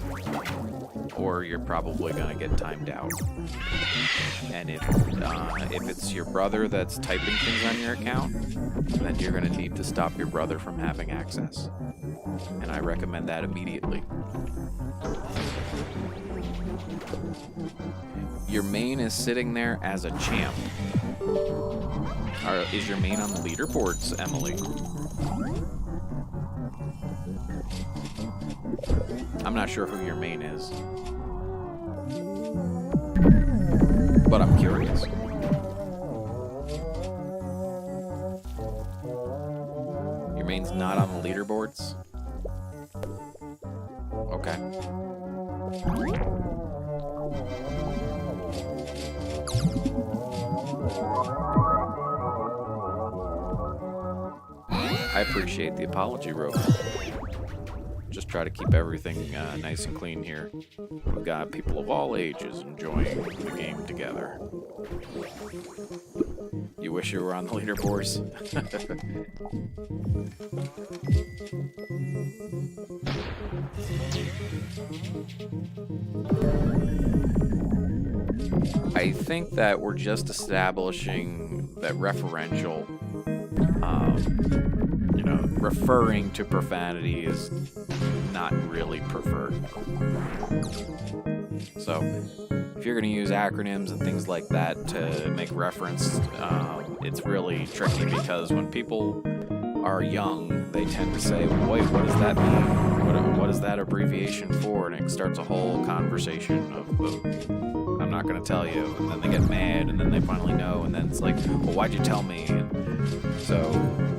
or you're probably going to get timed out. And if it's your brother that's typing things on your account, then you're going to need to stop your brother from having access. And I recommend that immediately. Your main is sitting there as a champ. Is your main on the leaderboards, Emily? I'm not sure who your main is, but I'm curious. Your main's not on the leaderboards? Okay. I appreciate the apology, Roby. Just try to keep everything nice and clean here. We've got people of all ages enjoying the game together. You wish you were on the leaderboards? I think that we're just establishing that referential, referring to profanity is not really preferred. So, if you're going to use acronyms and things like that to make reference, it's really tricky, because when people are young, they tend to say, well, wait, what does that mean? What is that abbreviation for? And it starts a whole conversation of, I'm not going to tell you, and then they get mad, and then they finally know, and then it's like, well, why'd you tell me? And so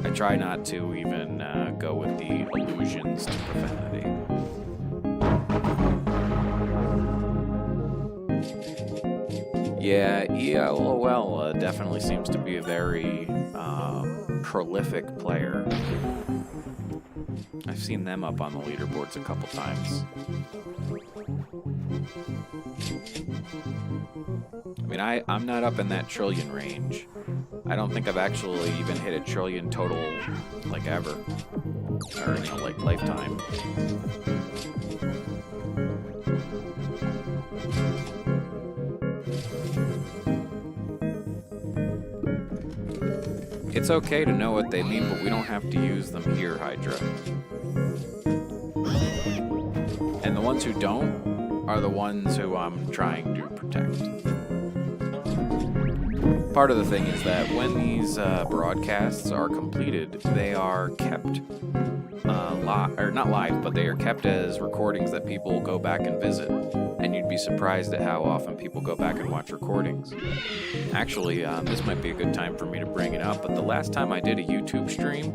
I try not to even go with the allusions to profanity. Yeah, ELOL definitely seems to be a very prolific player. I've seen them up on the leaderboards a couple times. I mean, I'm not up in that trillion range. I don't think I've actually even hit a trillion total, like, ever. Or, like, lifetime. It's okay to know what they mean, but we don't have to use them here, Hydra. And the ones who don't are the ones who I'm trying to protect. Part of the thing is that when these broadcasts are completed, they are kept not live, but they are kept as recordings that people go back and visit. And you'd be surprised at how often people go back and watch recordings. Actually, this might be a good time for me to bring it up, but the last time I did a YouTube stream,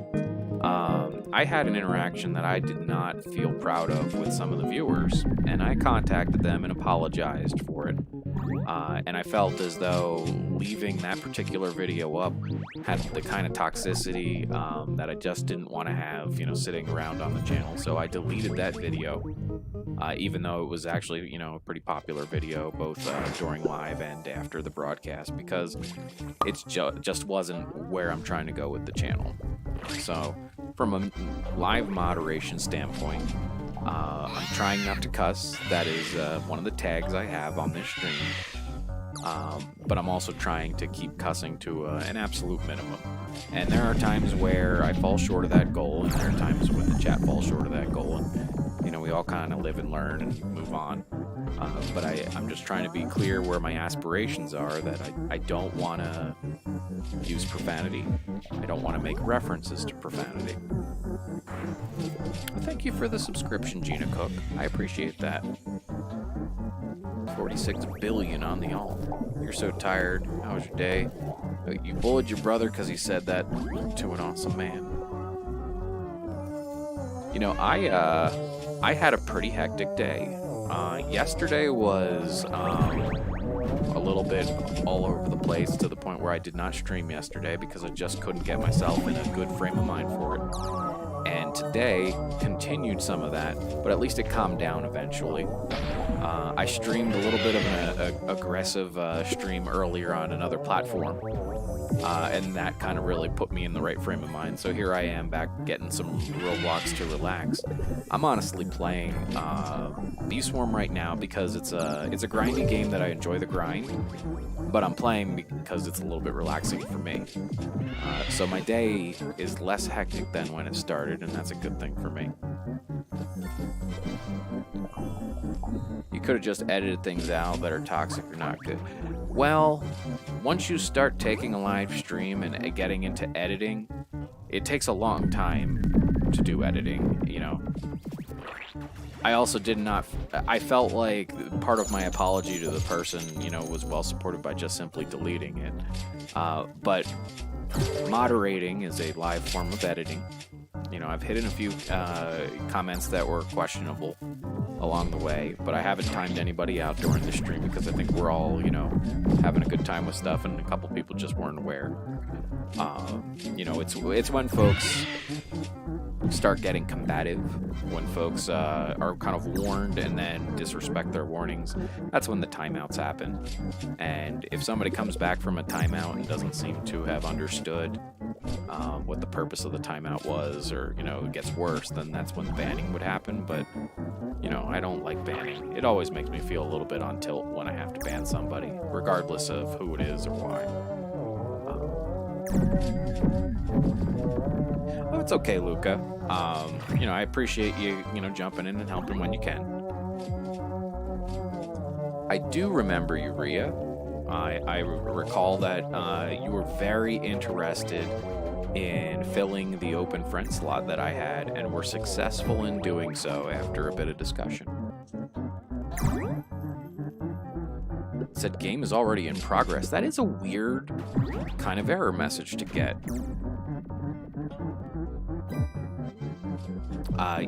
I had an interaction that I did not feel proud of with some of the viewers, and I contacted them and apologized for it. And I felt as though leaving that particular video up had the kind of toxicity that I just didn't want to have, sitting around on the channel. So I deleted that video, even though it was actually, a pretty popular video, both during live and after the broadcast, because it just wasn't where I'm trying to go with the channel. So from a live moderation standpoint, I'm trying not to cuss. That is one of the tags I have on this stream. But I'm also trying to keep cussing to an absolute minimum. And there are times where I fall short of that goal, and there are times when the chat falls short of that goal. And, we all kind of live and learn and move on. But I'm just trying to be clear where my aspirations are, that I don't want to use profanity. I don't want to make references to profanity. Thank you for the subscription, Gina Cook. I appreciate that. 46 billion on the alt. You're so tired. How was your day? You bullied your brother because he said that to an awesome man. You know, I had a pretty hectic day. Yesterday was a little bit all over the place, to the point where I did not stream yesterday because I just couldn't get myself in a good frame of mind for it. And today continued some of that, but at least it calmed down eventually. I streamed a little bit of an aggressive stream earlier on another platform, and that kind of really put me in the right frame of mind. So here I am back getting some Roblox to relax. I'm honestly playing Bee Swarm right now because it's a grindy game that I enjoy the grind, but I'm playing because it's a little bit relaxing for me. So my day is less hectic than when it started, and that's a good thing for me. You could have just edited things out that are toxic or not good. Well, once you start taking a live stream and getting into editing, it takes a long time to do editing, you know. I also did not, I felt like part of my apology to the person, you know, was well supported by just simply deleting it. But moderating is a live form of editing. You know, I've hidden a few comments that were questionable along the way, but I haven't timed anybody out during the stream because I think we're all, you know, having a good time with stuff, and a couple people just weren't aware. You know, it's when folks start getting combative, when folks are kind of warned and then disrespect their warnings. That's when the timeouts happen. And if somebody comes back from a timeout and doesn't seem to have understood what the purpose of the timeout was, or, you know, it gets worse, then that's when banning would happen. But, you know, I don't like banning. It always makes me feel a little bit on tilt when I have to ban somebody, regardless of who it is or why. Oh, it's okay, Luca. You know, I appreciate you, you know, jumping in and helping when you can. I do remember you, Rhea. I recall that you were very interested in filling the open friend slot that I had, and were successful in doing so after a bit of discussion. It said game is already in progress. That is a weird kind of error message to get.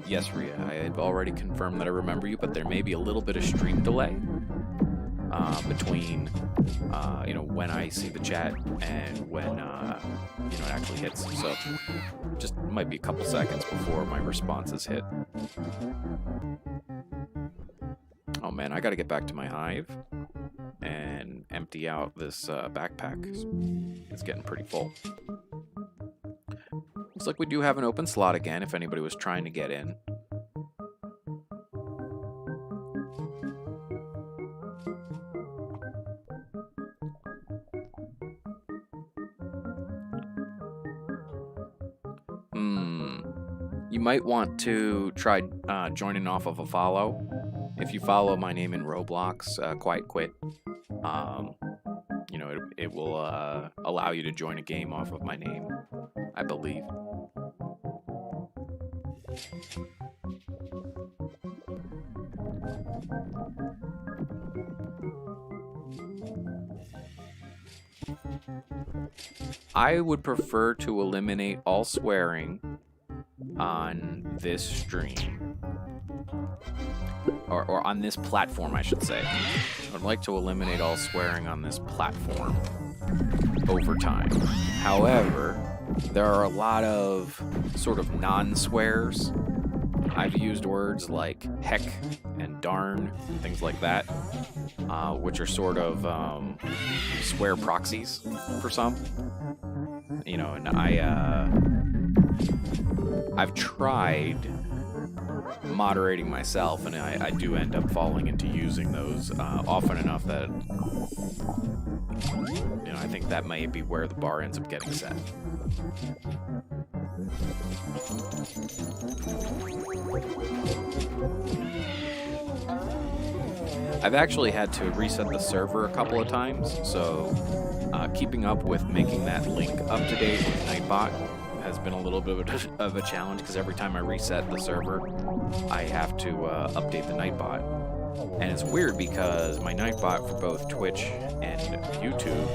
Yes, Rhea, I have already confirmed that I remember you, but there may be a little bit of stream delay between, you know, when I see the chat and when, you know, it actually hits. So just might be a couple seconds before my responses hit. Oh man, I gotta get back to my hive and empty out this backpack. It's getting pretty full. Looks like we do have an open slot again if anybody was trying to get in. You might want to try joining off of a follow. If you follow my name in Roblox, QuietKwit, you know, it will allow you to join a game off of my name, I believe. I would prefer to eliminate all swearing on this stream, or on this platform, I should say. I would like to eliminate all swearing on this platform over time. However, there are a lot of sort of non-swears. I've used words like heck and darn, things like that, which are sort of swear proxies for some. You know, and I've tried moderating myself, and I do end up falling into using those often enough that, you know, I think that may be where the bar ends up getting set. I've actually had to reset the server a couple of times, so keeping up with making that link up to date with Nightbot has been a little bit of a challenge, because every time I reset the server, I have to update the Nightbot. And it's weird because my Nightbot for both Twitch and YouTube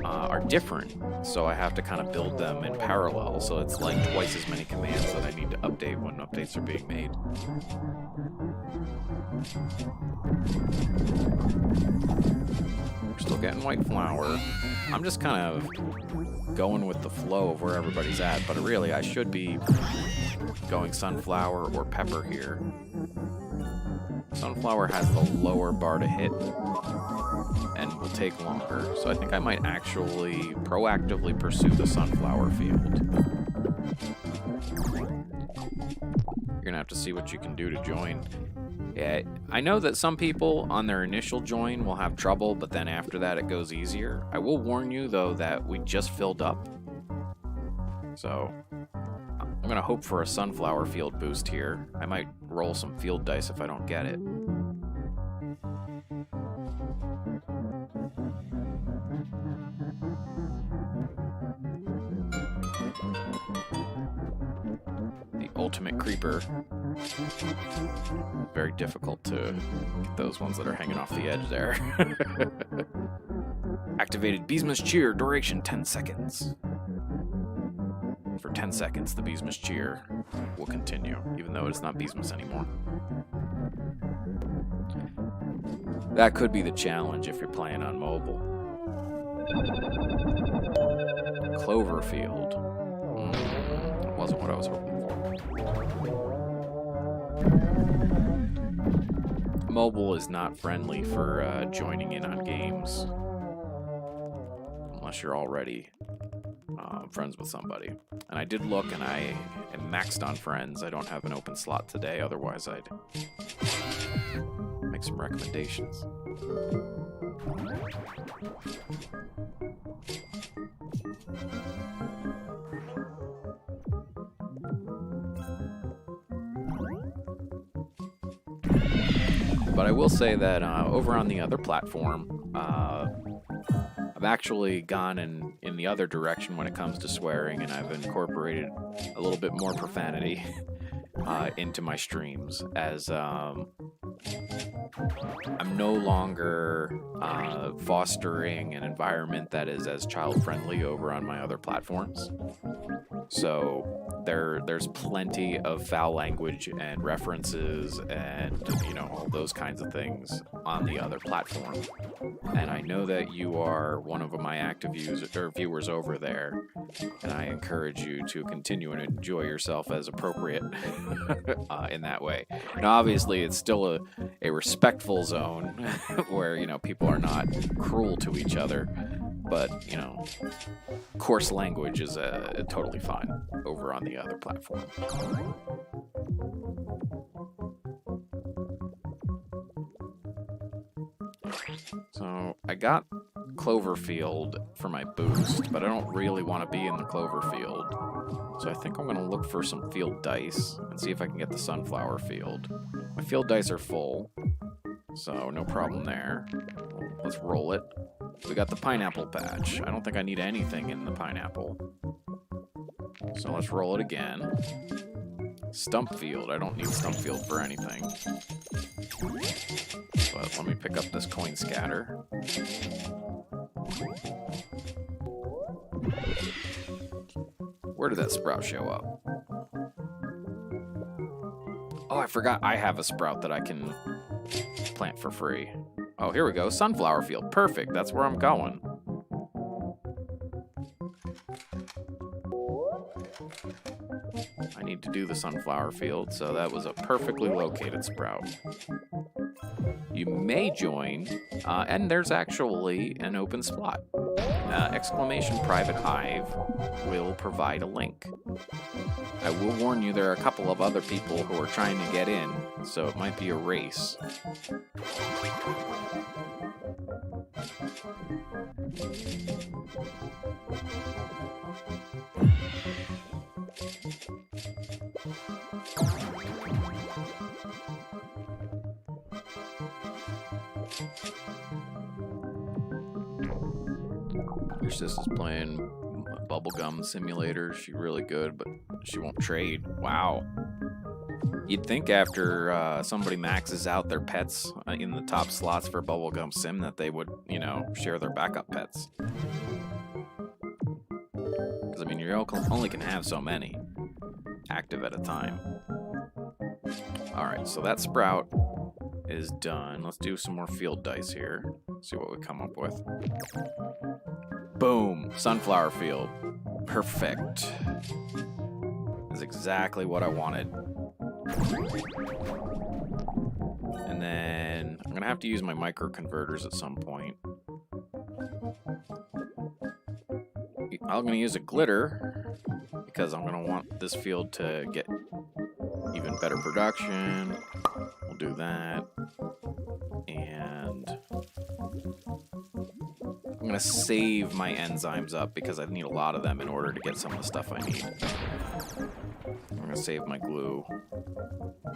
are different, so I have to kind of build them in parallel, so it's like twice as many commands that I need to update when updates are being made. We're still getting white flour. I'm just kind of going with the flow of where everybody's at, but really I should be going sunflower or pepper here. Sunflower has the lower bar to hit and will take longer, so I think I might actually proactively pursue the sunflower field. You're gonna have to see what you can do to join. Yeah, I know that some people on their initial join will have trouble, but then after that it goes easier. I will warn you though that we just filled up, so I'm gonna hope for a sunflower field boost here. I might roll some field dice if I don't get it. The ultimate creeper. Very difficult to get those ones that are hanging off the edge there. Activated Beesmas Cheer, duration 10 seconds. For 10 seconds, the Beesmas Cheer will continue, even though it's not Beesmas anymore. That could be the challenge if you're playing on mobile. Cloverfield. Wasn't what I was hoping for. Mobile is not friendly for joining in on games. Unless you're already friends with somebody. And I did look, and I am maxed on friends. I don't have an open slot today, otherwise I'd make some recommendations. But I will say that over on the other platform, I've actually gone in the other direction when it comes to swearing, and I've incorporated a little bit more profanity into my streams, as I'm no longer fostering an environment that is as child-friendly over on my other platforms. So there's plenty of foul language and references and, you know, all those kinds of things on the other platform. And I know that you are one of my active viewers over there, and I encourage you to continue and enjoy yourself as appropriate in that way. Now, obviously, it's still a respectful zone where, you know, people are not cruel to each other, but, you know, coarse language is totally fine over on the other platform. So I got Cloverfield for my boost, but I don't really want to be in the Cloverfield. So I think I'm going to look for some field dice and see if I can get the sunflower field. My field dice are full, so no problem there. Let's roll it. We got the pineapple patch. I don't think I need anything in the pineapple. So let's roll it again. Stump field. I don't need stump field for anything. But let me pick up this coin scatter. Where did that sprout show up? Oh, I forgot I have a sprout that I can plant for free. Oh, here we go. Sunflower field. Perfect. That's where I'm going. I need to do the sunflower field, so that was a perfectly located sprout. You may join, and there's actually an open slot. Exclamation private hive will provide a link. I will warn you, there are a couple of other people who are trying to get in, so it might be a race. Wish this is playing Bubblegum Simulator. She's really good, but she won't trade. Wow. You'd think after somebody maxes out their pets in the top slots for Bubblegum Sim that they would, you know, share their backup pets. Because, I mean, you only can have so many active at a time. Alright, so that sprout is done. Let's do some more field dice here. See what we come up with. Boom! Sunflower field. Perfect. That's exactly what I wanted. And then I'm gonna have to use my microconverters at some point. I'm gonna use a glitter because I'm gonna want this field to get even better production. We'll do that. And I'm gonna save my enzymes up because I need a lot of them in order to get some of the stuff I need. I'm gonna save my glue.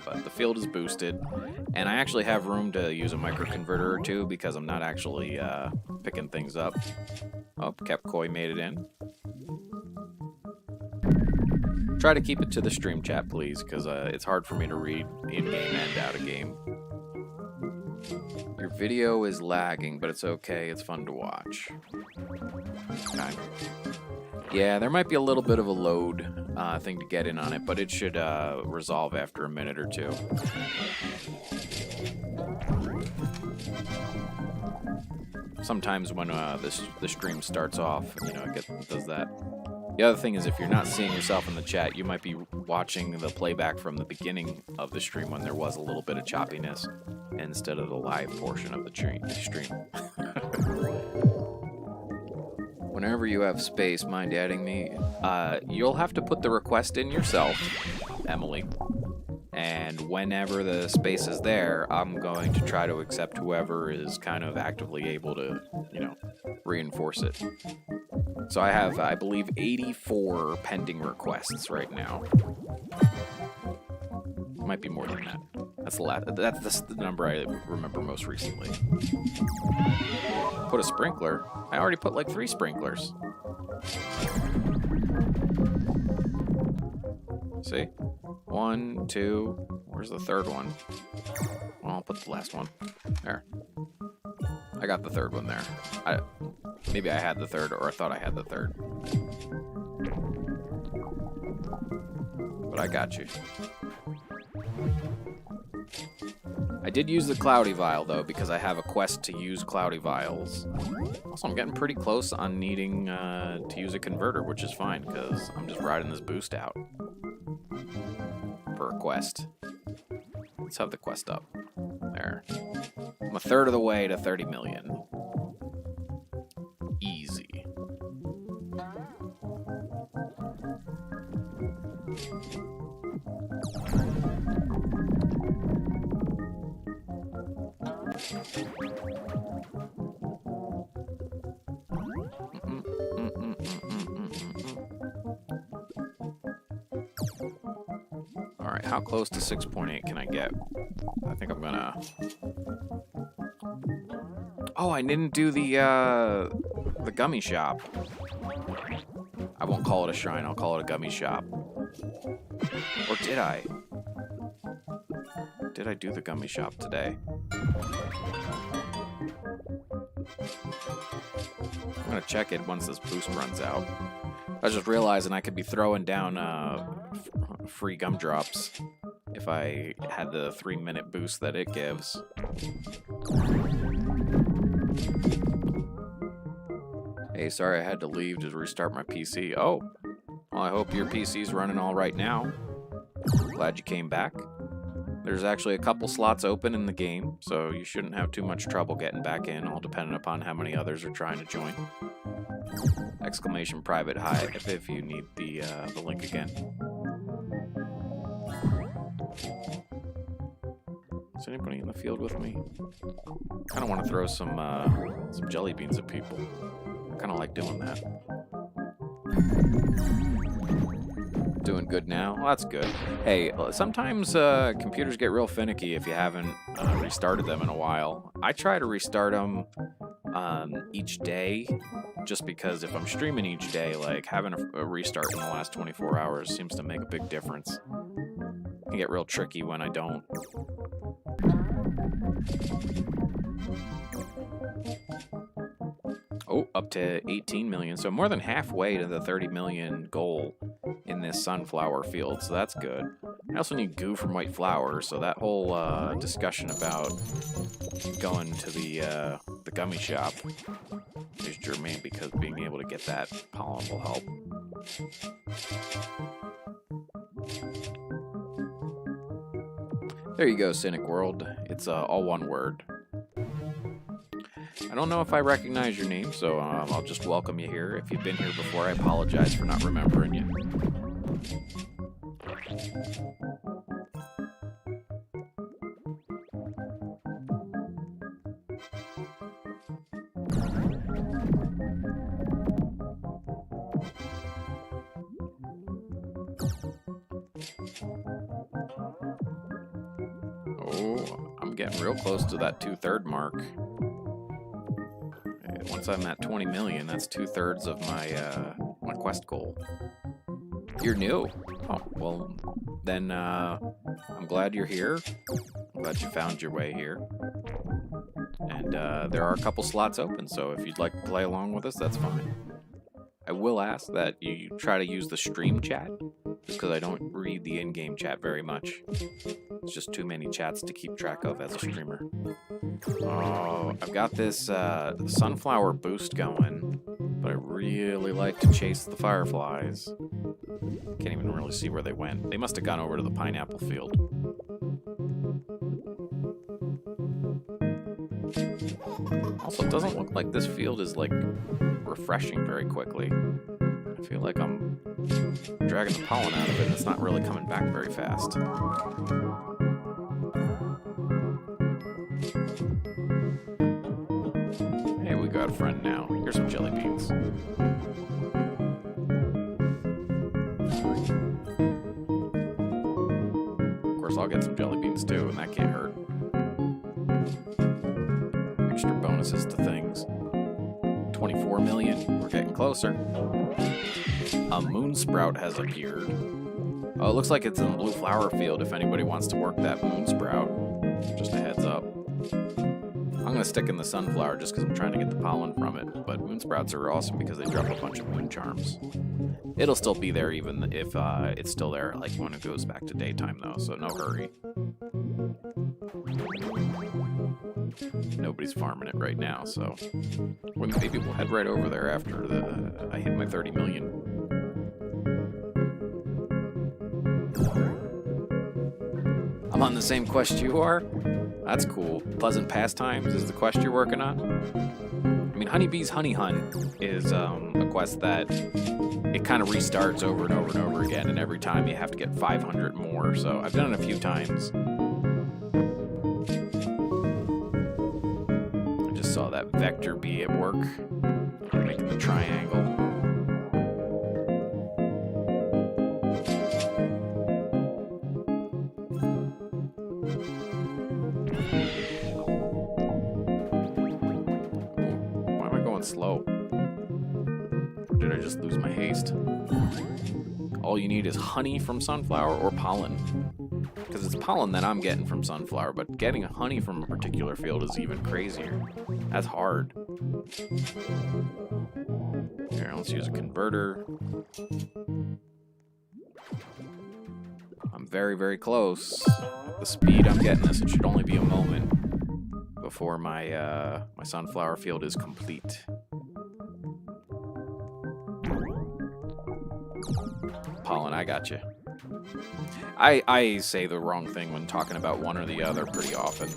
But the field is boosted, and I actually have room to use a microconverter or two because I'm not actually picking things up. Oh, QuietKwit made it in. Try to keep it to the stream chat, please, because it's hard for me to read in-game and out-of-game. Your video is lagging, but it's okay. It's fun to watch. Okay. Yeah, there might be a little bit of a load thing to get in on it, but it should resolve after a minute or two. Sometimes when the stream starts off, you know, it does that. The other thing is if you're not seeing yourself in the chat, you might be watching the playback from the beginning of the stream when there was a little bit of choppiness instead of the live portion of the stream. Whenever you have space, mind adding me. You'll have to put the request in yourself, Emily. And whenever the space is there, I'm going to try to accept whoever is kind of actively able to, you know, reinforce it. So I have, I believe, 84 pending requests right now. Might be more than that. That's the number I remember most recently. Put a sprinkler? I already put like 3 sprinklers. See? 1, 2. Where's the third one? Well, I'll put the last one. There. I got the third one there. Maybe I had the third, or I thought I had the third. But I got you. I did use the Cloudy Vial, though, because I have a quest to use Cloudy Vials. Also, I'm getting pretty close on needing to use a converter, which is fine, because I'm just riding this boost out. For a quest. Let's have the quest up. There. I'm a third of the way to 30 million. Easy. Alright, how close to 6.8 can I get? I think I'm gonna... Oh, I didn't do the gummy shop. I won't call it a shrine, I'll call it a gummy shop. Or did I? Did I do the gummy shop today? I'm gonna check it once this boost runs out. I was just realizing I could be throwing down free gumdrops if I had the 3-minute boost that it gives. Hey, sorry I had to leave to restart my PC. Oh, well, I hope your PC's running all right now. Glad you came back. There's actually a couple slots open in the game, so you shouldn't have too much trouble getting back in, all dependent upon how many others are trying to join. Exclamation private hi if you need the link again. Is anybody in the field with me? I kind of want to throw some jelly beans at people. I kind of like doing that. Doing good now? Well, that's good. Hey, sometimes computers get real finicky if you haven't restarted them in a while. I try to restart them each day, just because if I'm streaming each day, like having a restart in the last 24 hours seems to make a big difference. It can get real tricky when I don't. Oh, up to 18 million, so more than halfway to the 30 million goal in this sunflower field, so that's good. I also need goo from white flower, so that whole discussion about going to the gummy shop is germane, because being able to get that pollen will help. There you go, Cynic World. It's all one word. I don't know if I recognize your name, so I'll just welcome you here. If you've been here before, I apologize for not remembering you. Oh, I'm getting real close to that 2/3 mark. Once I'm at 20 million, that's 2/3 of my quest goal. You're new? Oh, well, then I'm glad you're here. I'm glad you found your way here. And there are a couple slots open, so if you'd like to play along with us, that's fine. I will ask that you try to use the stream chat, just because I don't read the in-game chat very much. It's just too many chats to keep track of as a streamer. Oh, I've got this sunflower boost going, but I really like to chase the fireflies. Can't even really see where they went. They must have gone over to the pineapple field. Also, it doesn't look like this field is, like, refreshing very quickly. I feel like I'm dragging the pollen out of it and it's not really coming back very fast. Hey, we got a friend now. Here's some jelly beans. Of course, I'll get some jelly beans too, and that can't hurt. Extra bonuses to things. 24 million. We're getting closer. A moon sprout has appeared. Oh, it looks like it's in the blue flower field if anybody wants to work that moon sprout. Just a heads up. I'm going to stick in the sunflower just because I'm trying to get the pollen from it. But moon sprouts are awesome because they drop a bunch of moon charms. It'll still be there even if it's still there, like when it goes back to daytime though, so no hurry. Nobody's farming it right now, so maybe we'll head right over there after I hit my 30 million. I'm on the same quest you are? That's cool. Pleasant Pastimes is the quest you're working on? I mean, Honeybee's Honey Hunt is a quest that it kind of restarts over and over and over again, and every time you have to get 500 more, so I've done it a few times. Saw that vector bee at work, making the triangle. Why am I going slow? Or did I just lose my haste? All you need is honey from sunflower or pollen. Because it's pollen that I'm getting from sunflower, but getting honey from a particular field is even crazier. That's hard. Here, let's use a converter. I'm very, very close. At the speed I'm getting this, it should only be a moment before my my sunflower field is complete. Pollen, I got you. I say the wrong thing when talking about one or the other pretty often.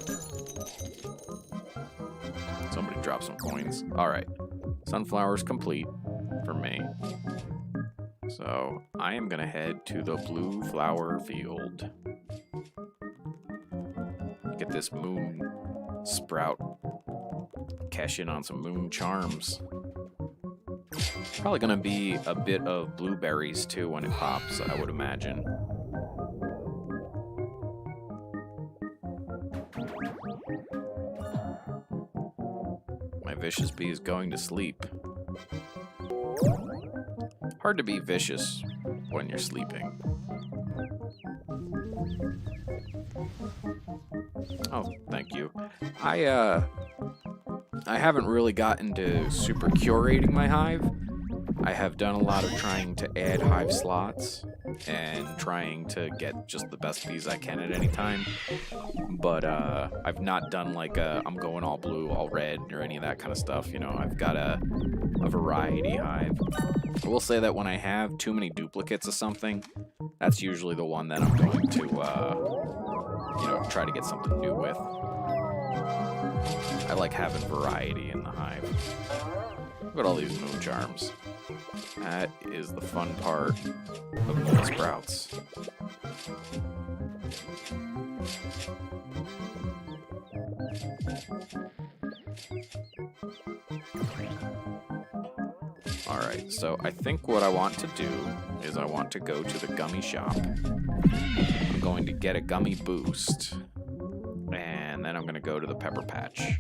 Somebody drop some coins. Alright. Sunflower's complete for me. So, I am going to head to the blue flower field. Get this moon sprout. Cash in on some moon charms. Probably going to be a bit of blueberries too when it pops, I would imagine. My vicious bee is going to sleep. Hard to be vicious when you're sleeping. Oh, thank you. I haven't really gotten to super curating my hive. I have done a lot of trying to add hive slots and trying to get just the best bees I can at any time. But I've not done like I'm going all blue, all red, or any of that kind of stuff. You know, I've got a variety hive. I will say that when I have too many duplicates of something, that's usually the one that I'm going to, you know, try to get something new with. I like having variety in the hive. Look at all these moon charms. That is the fun part of moon sprouts. Alright, so I think what I want to do is I want to go to the gummy shop. I'm going to get a gummy boost. And then I'm going to go to the pepper patch.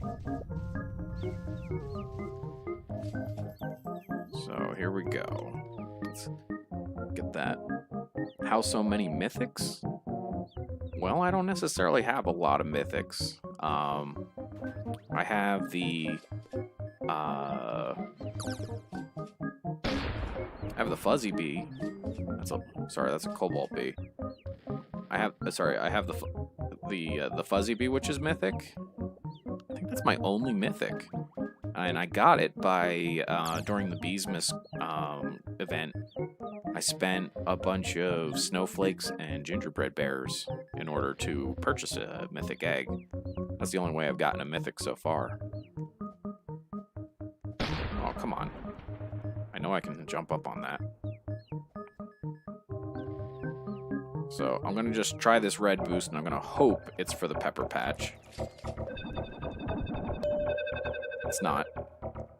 So here we go. Let's get that. How so many mythics? Well, I don't necessarily have a lot of mythics. I have the fuzzy bee. That's a cobalt bee. I have the fuzzy bee, which is mythic. I think that's my only mythic. And I got it by, during the Beesmas event, I spent a bunch of snowflakes and gingerbread bears in order to purchase a mythic egg. That's the only way I've gotten a mythic so far. Oh, come on. I know I can jump up on that. So I'm going to just try this red boost, and I'm going to hope it's for the pepper patch. It's not,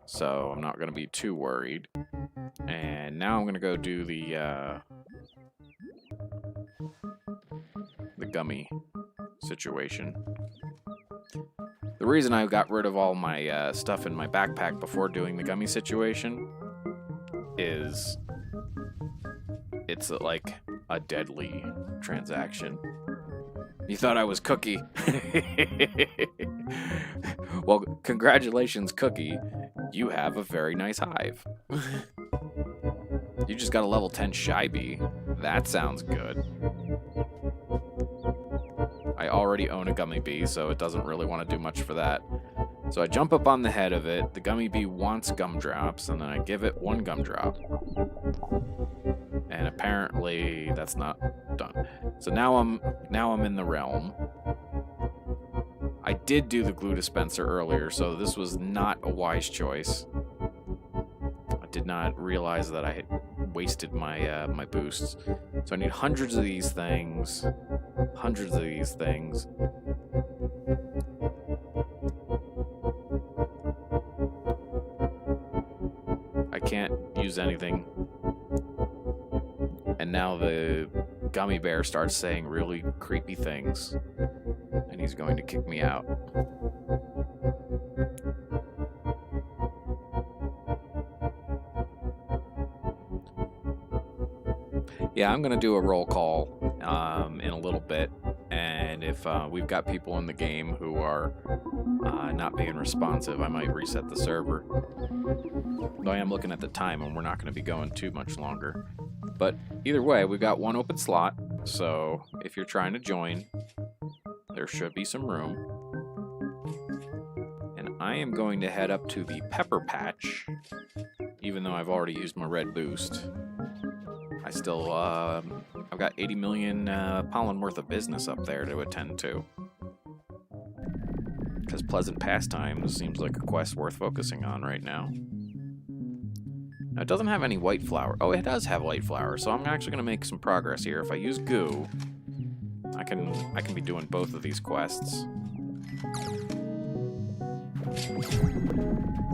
so I'm not going to be too worried. And now I'm going to go do the gummy situation. The reason I got rid of all my stuff in my backpack before doing the gummy situation is it's like a deadly transaction. You thought I was Cookie. Well, congratulations, Cookie. You have a very nice hive. You just got a level 10 shy bee. That sounds good. I already own a gummy bee, so it doesn't really want to do much for that. So I jump up on the head of it. The gummy bee wants gumdrops, and then I give it one gumdrop. And apparently that's not done. So now I'm in the realm. I did do the glue dispenser earlier, so this was not a wise choice. I did not realize that I had wasted my my boosts. So I need hundreds of these things. Hundreds of these things. I can't use anything. And now the gummy bear starts saying really creepy things. And he's going to kick me out. Yeah, I'm going to do a roll call in a little bit. And if we've got people in the game who are not being responsive, I might reset the server. Though I am looking at the time, and we're not going to be going too much longer. But either way, we've got one open slot. So if you're trying to join, there should be some room. And I am going to head up to the pepper patch, even though I've already used my red boost. I still, I've got 80 million pollen worth of business up there to attend to. Because Pleasant Pastimes seems like a quest worth focusing on right now. Now, it doesn't have any white flower. Oh, it does have white flower, so I'm actually going to make some progress here. If I use goo, I can be doing both of these quests.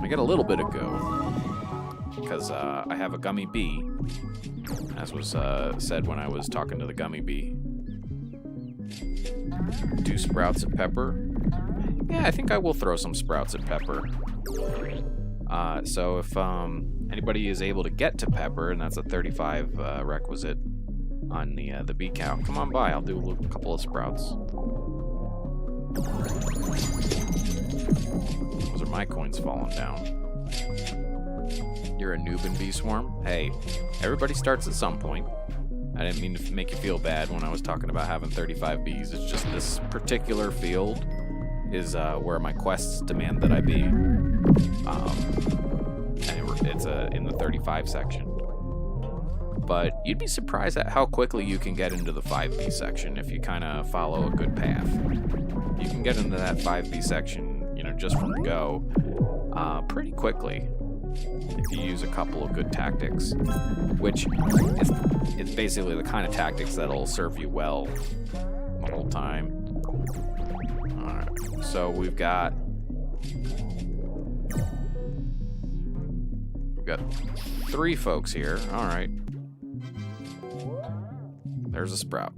I get a little bit of goo, because I have a gummy bee, as was said when I was talking to the gummy bee. 2 sprouts of pepper. Yeah, I think I will throw some sprouts at pepper. So if anybody is able to get to pepper, and that's a 35 requisite on the bee count, come on by. I'll do a couple of sprouts. Those are my coins falling down. You're a noob in bee swarm? Hey, everybody starts at some point. I didn't mean to make you feel bad when I was talking about having 35 bees. It's just this particular field is where my quests demand that I be. And it's in the 35 section. But you'd be surprised at how quickly you can get into the 5B section if you kind of follow a good path. You can get into that 5B section, you know, just from the go, pretty quickly if you use a couple of good tactics, which it's basically the kind of tactics that'll serve you well the whole time. Alright, so we've got 3 folks here. Alright. There's a sprout.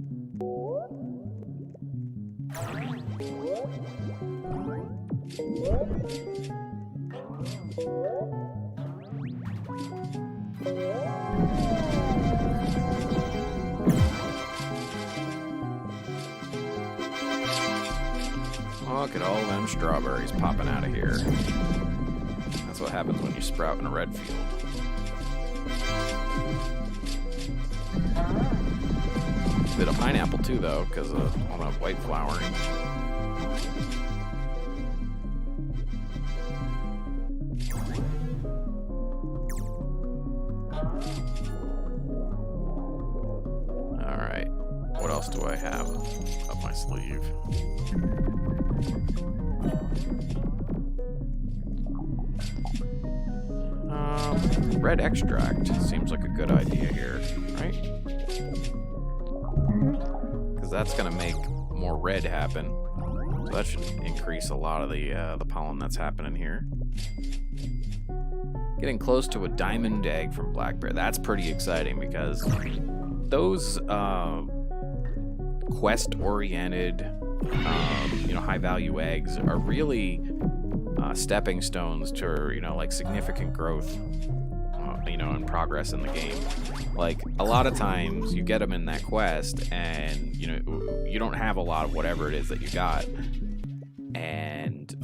Look at all them strawberries popping out of here. That's what happens when you sprout in a red field. A bit of pineapple too, though, because of all that white flowering. Alright, what else do I have up my sleeve? Red extract seems like a good idea here, right? Because that's going to make more red happen. So that should increase a lot of the pollen that's happening here. Getting close to a diamond egg from blackberry. That's pretty exciting because those quest-oriented, high-value eggs are really stepping stones to, like significant growth, and progress in the game. Like, a lot of times you get them in that quest and, you don't have a lot of whatever it is that you got. And,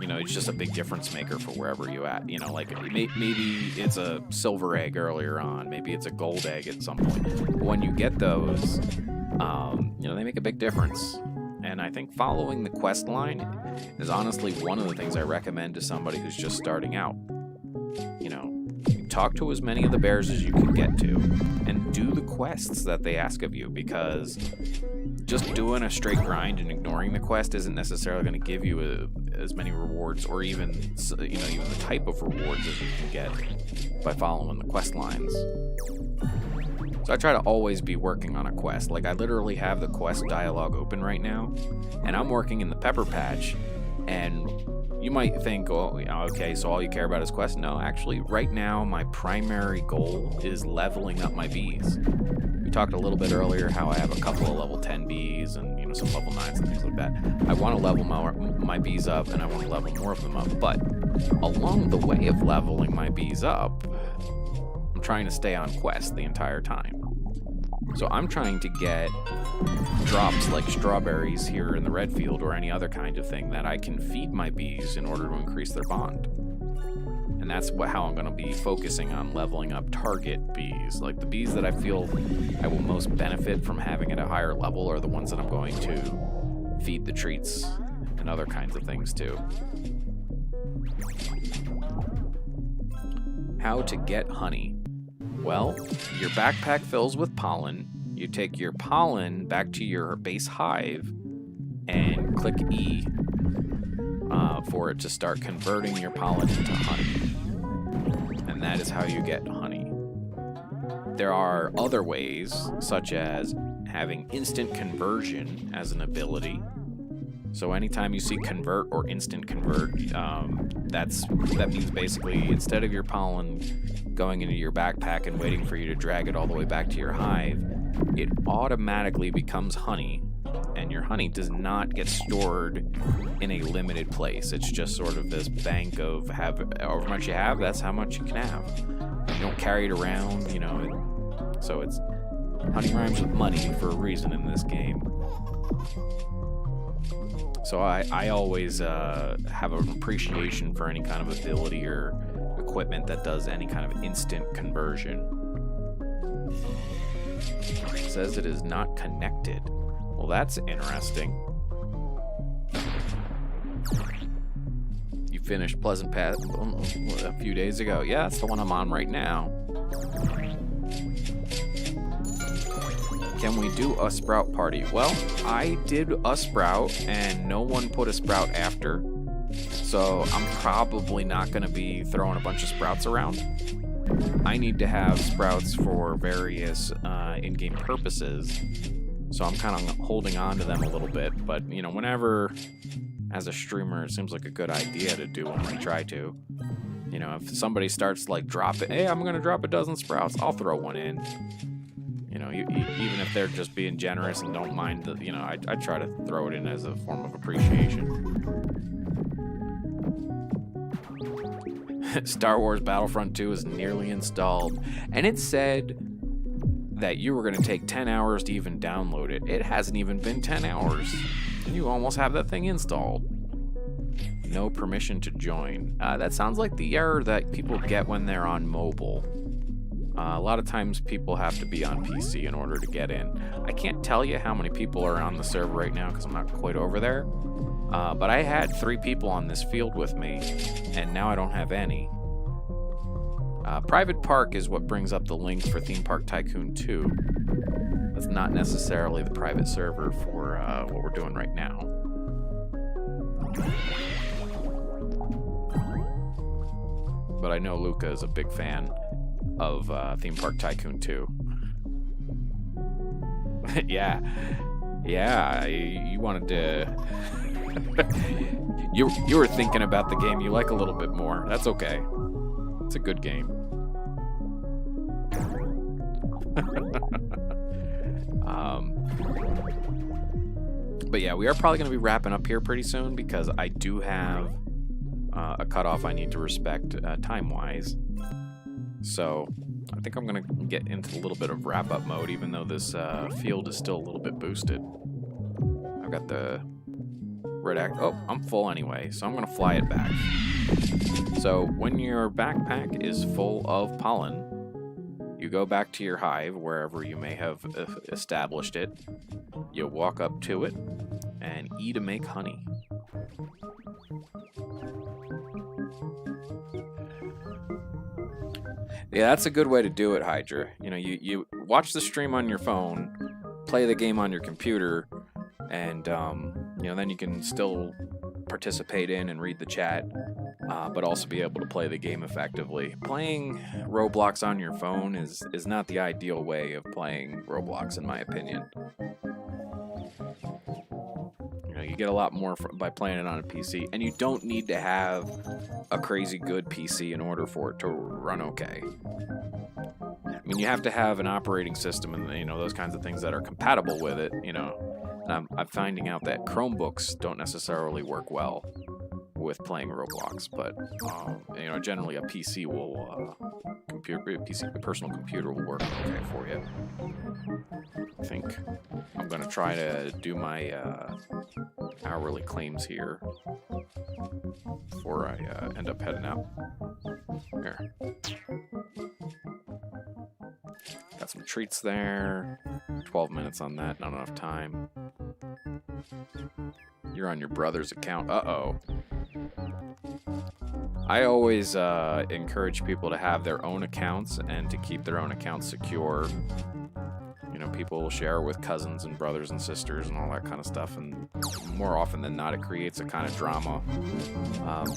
it's just a big difference maker for wherever you at. Like, maybe it's a silver egg earlier on. Maybe it's a gold egg at some point. But when you get those, they make a big difference. And I think following the quest line is honestly one of the things I recommend to somebody who's just starting out. Talk to as many of the bears as you can get to and do the quests that they ask of you, because just doing a straight grind and ignoring the quest isn't necessarily going to give you as many rewards, or even the type of rewards as you can get by following the quest lines. So I try to always be working on a quest. Like, I literally have the quest dialogue open right now, and I'm working in the pepper patch, and you might think, oh, okay, so all you care about is quest. No, actually, right now, my primary goal is leveling up my bees. We talked a little bit earlier how I have a couple of level 10 bees and, some level 9s and things like that. I want to level my bees up, and I want to level more of them up. But along the way of leveling my bees up, I'm trying to stay on quest the entire time. So I'm trying to get drops like strawberries here in the red field, or any other kind of thing that I can feed my bees in order to increase their bond. And that's how I'm going to be focusing on leveling up target bees. Like, the bees that I feel I will most benefit from having at a higher level are the ones that I'm going to feed the treats and other kinds of things too. How to get honey. Well, your backpack fills with pollen. You take your pollen back to your base hive and click E for it to start converting your pollen into honey. And that is how you get honey. There are other ways, such as having instant conversion as an ability. So anytime you see convert or instant convert, that means basically instead of your pollen going into your backpack and waiting for you to drag it all the way back to your hive, it automatically becomes honey, and and your honey does not get stored in a limited place. It's just sort of this bank of however much you have, that's how much you can have. You don't carry it around, you know. So it's honey rhymes with money for a reason in this game. So I always have an appreciation for any kind of ability or equipment that does any kind of instant conversion. It says it is not connected. Well, that's interesting. You finished Pleasant Path a few days ago. Yeah, that's the one I'm on right now. Can we do a sprout party? Well, I did a sprout and no one put a sprout after. So I'm probably not going to be throwing a bunch of sprouts around. I need to have sprouts for various in-game purposes. So I'm kind of holding on to them a little bit. But, you know, whenever, as a streamer, it seems like a good idea to do them. I try to. You know, if somebody starts like dropping, hey, I'm going to drop a dozen sprouts, I'll throw one in. You know, even if they're just being generous and don't mind, you know, I try to throw it in as a form of appreciation. Star Wars Battlefront 2 is nearly installed, and it said that you were going to take 10 hours to even download it. It hasn't even been 10 hours. You almost have that thing installed. No permission to join. That sounds like the error that people get when they're on mobile. A lot of times people have to be on PC in order to get in. I can't tell you how many people are on the server right now because I'm not quite over there. But I had 3 people on this field with me, and now I don't have any. Private Park is what brings up the link for Theme Park Tycoon 2. That's not necessarily the private server for what we're doing right now. But I know Luca is a big fan of Theme Park Tycoon 2. Yeah, you wanted to... you were thinking about the game you like a little bit more. That's okay. It's a good game. But yeah, we are probably going to be wrapping up here pretty soon because I do have a cutoff I need to respect time-wise. So I think I'm going to get into a little bit of wrap-up mode, even though this field is still a little bit boosted. I've got the red act. Oh, I'm full anyway, so I'm going to fly it back. So when your backpack is full of pollen, you go back to your hive, wherever you may have established it. You walk up to it and E to make honey. Yeah, that's a good way to do it, Hydra. You know, you watch the stream on your phone, play the game on your computer, and you know, then you can still participate in and read the chat, but also be able to play the game effectively. Playing Roblox on your phone is not the ideal way of playing Roblox, in my opinion. You know, you get a lot more by playing it on a PC, and you don't need to have a crazy good PC in order for it to run okay. I mean, you have to have an operating system and, you know, those kinds of things that are compatible with it, you know. And I'm finding out that Chromebooks don't necessarily work well with playing Roblox, but you know, generally a PC will a personal computer will work okay for you. I think I'm gonna try to do my hourly claims here before I end up heading out. Here. Got some treats there. 12 minutes on that, not enough time. You're on your brother's account. Uh-oh. I always encourage people to have their own accounts and to keep their own accounts secure. You know, people will share with cousins and brothers and sisters and all that kind of stuff, and more often than not, it creates a kind of drama.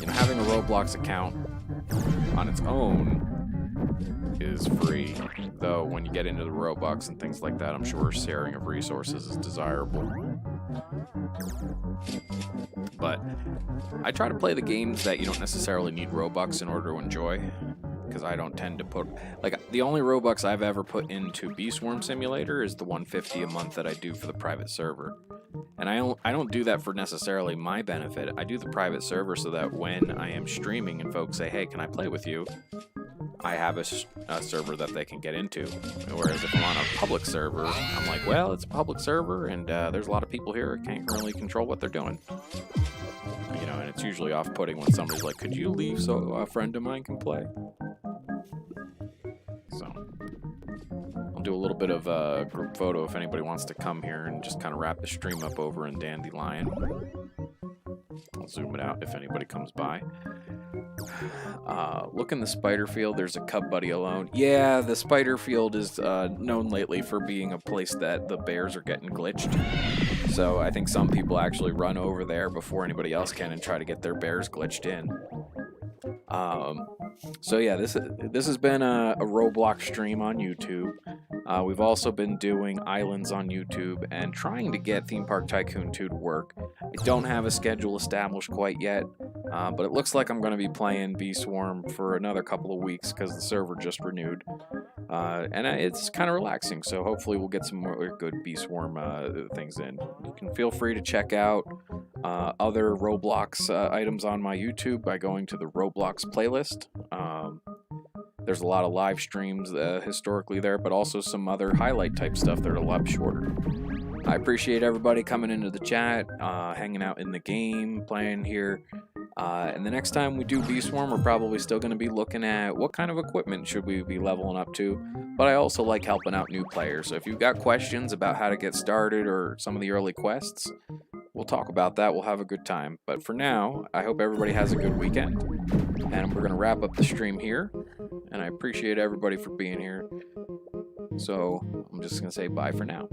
You know, having a Roblox account on its own is free, though when you get into the Robux and things like that, I'm sure sharing of resources is desirable. But I try to play the games that you don't necessarily need Robux in order to enjoy, because I don't tend to put, like, the only Robux I've ever put into Bee Swarm Simulator is the $150 a month that I do for the private server. And I don't do that for necessarily my benefit. I do the private server so that when I am streaming and folks say, hey, can I play with you? I have a server that they can get into. Whereas if I'm on a public server, I'm like, well, it's a public server and there's a lot of people here. I can't really control what they're doing. You know, and it's usually off-putting when somebody's like, could you leave so a friend of mine can play? So I'll do a little bit of a group photo if anybody wants to come here and just kind of wrap the stream up over in Dandelion. I'll zoom it out if anybody comes by. Look in the spider field. There's a cub buddy alone. Yeah, the spider field is known lately for being a place that the bears are getting glitched. So I think some people actually run over there before anybody else can and try to get their bears glitched in. So yeah, this has been a Roblox stream on YouTube. We've also been doing islands on YouTube and trying to get Theme Park Tycoon 2 to work. I don't have a schedule established quite yet, but it looks like I'm going to be playing Bee Swarm for another couple of weeks because the server just renewed. And it's kind of relaxing, so hopefully we'll get some more good Bee Swarm things in. You can feel free to check out other Roblox items on my YouTube by going to the Roblox playlist. There's a lot of live streams historically there, but also some other highlight type stuff that are a lot shorter. I appreciate everybody coming into the chat, hanging out in the game, playing here. And the next time we do Bee Swarm, we're probably still going to be looking at what kind of equipment should we be leveling up to. But I also like helping out new players. So if you've got questions about how to get started or some of the early quests, we'll talk about that. We'll have a good time. But for now, I hope everybody has a good weekend. And we're going to wrap up the stream here. And I appreciate everybody for being here. So I'm just going to say bye for now.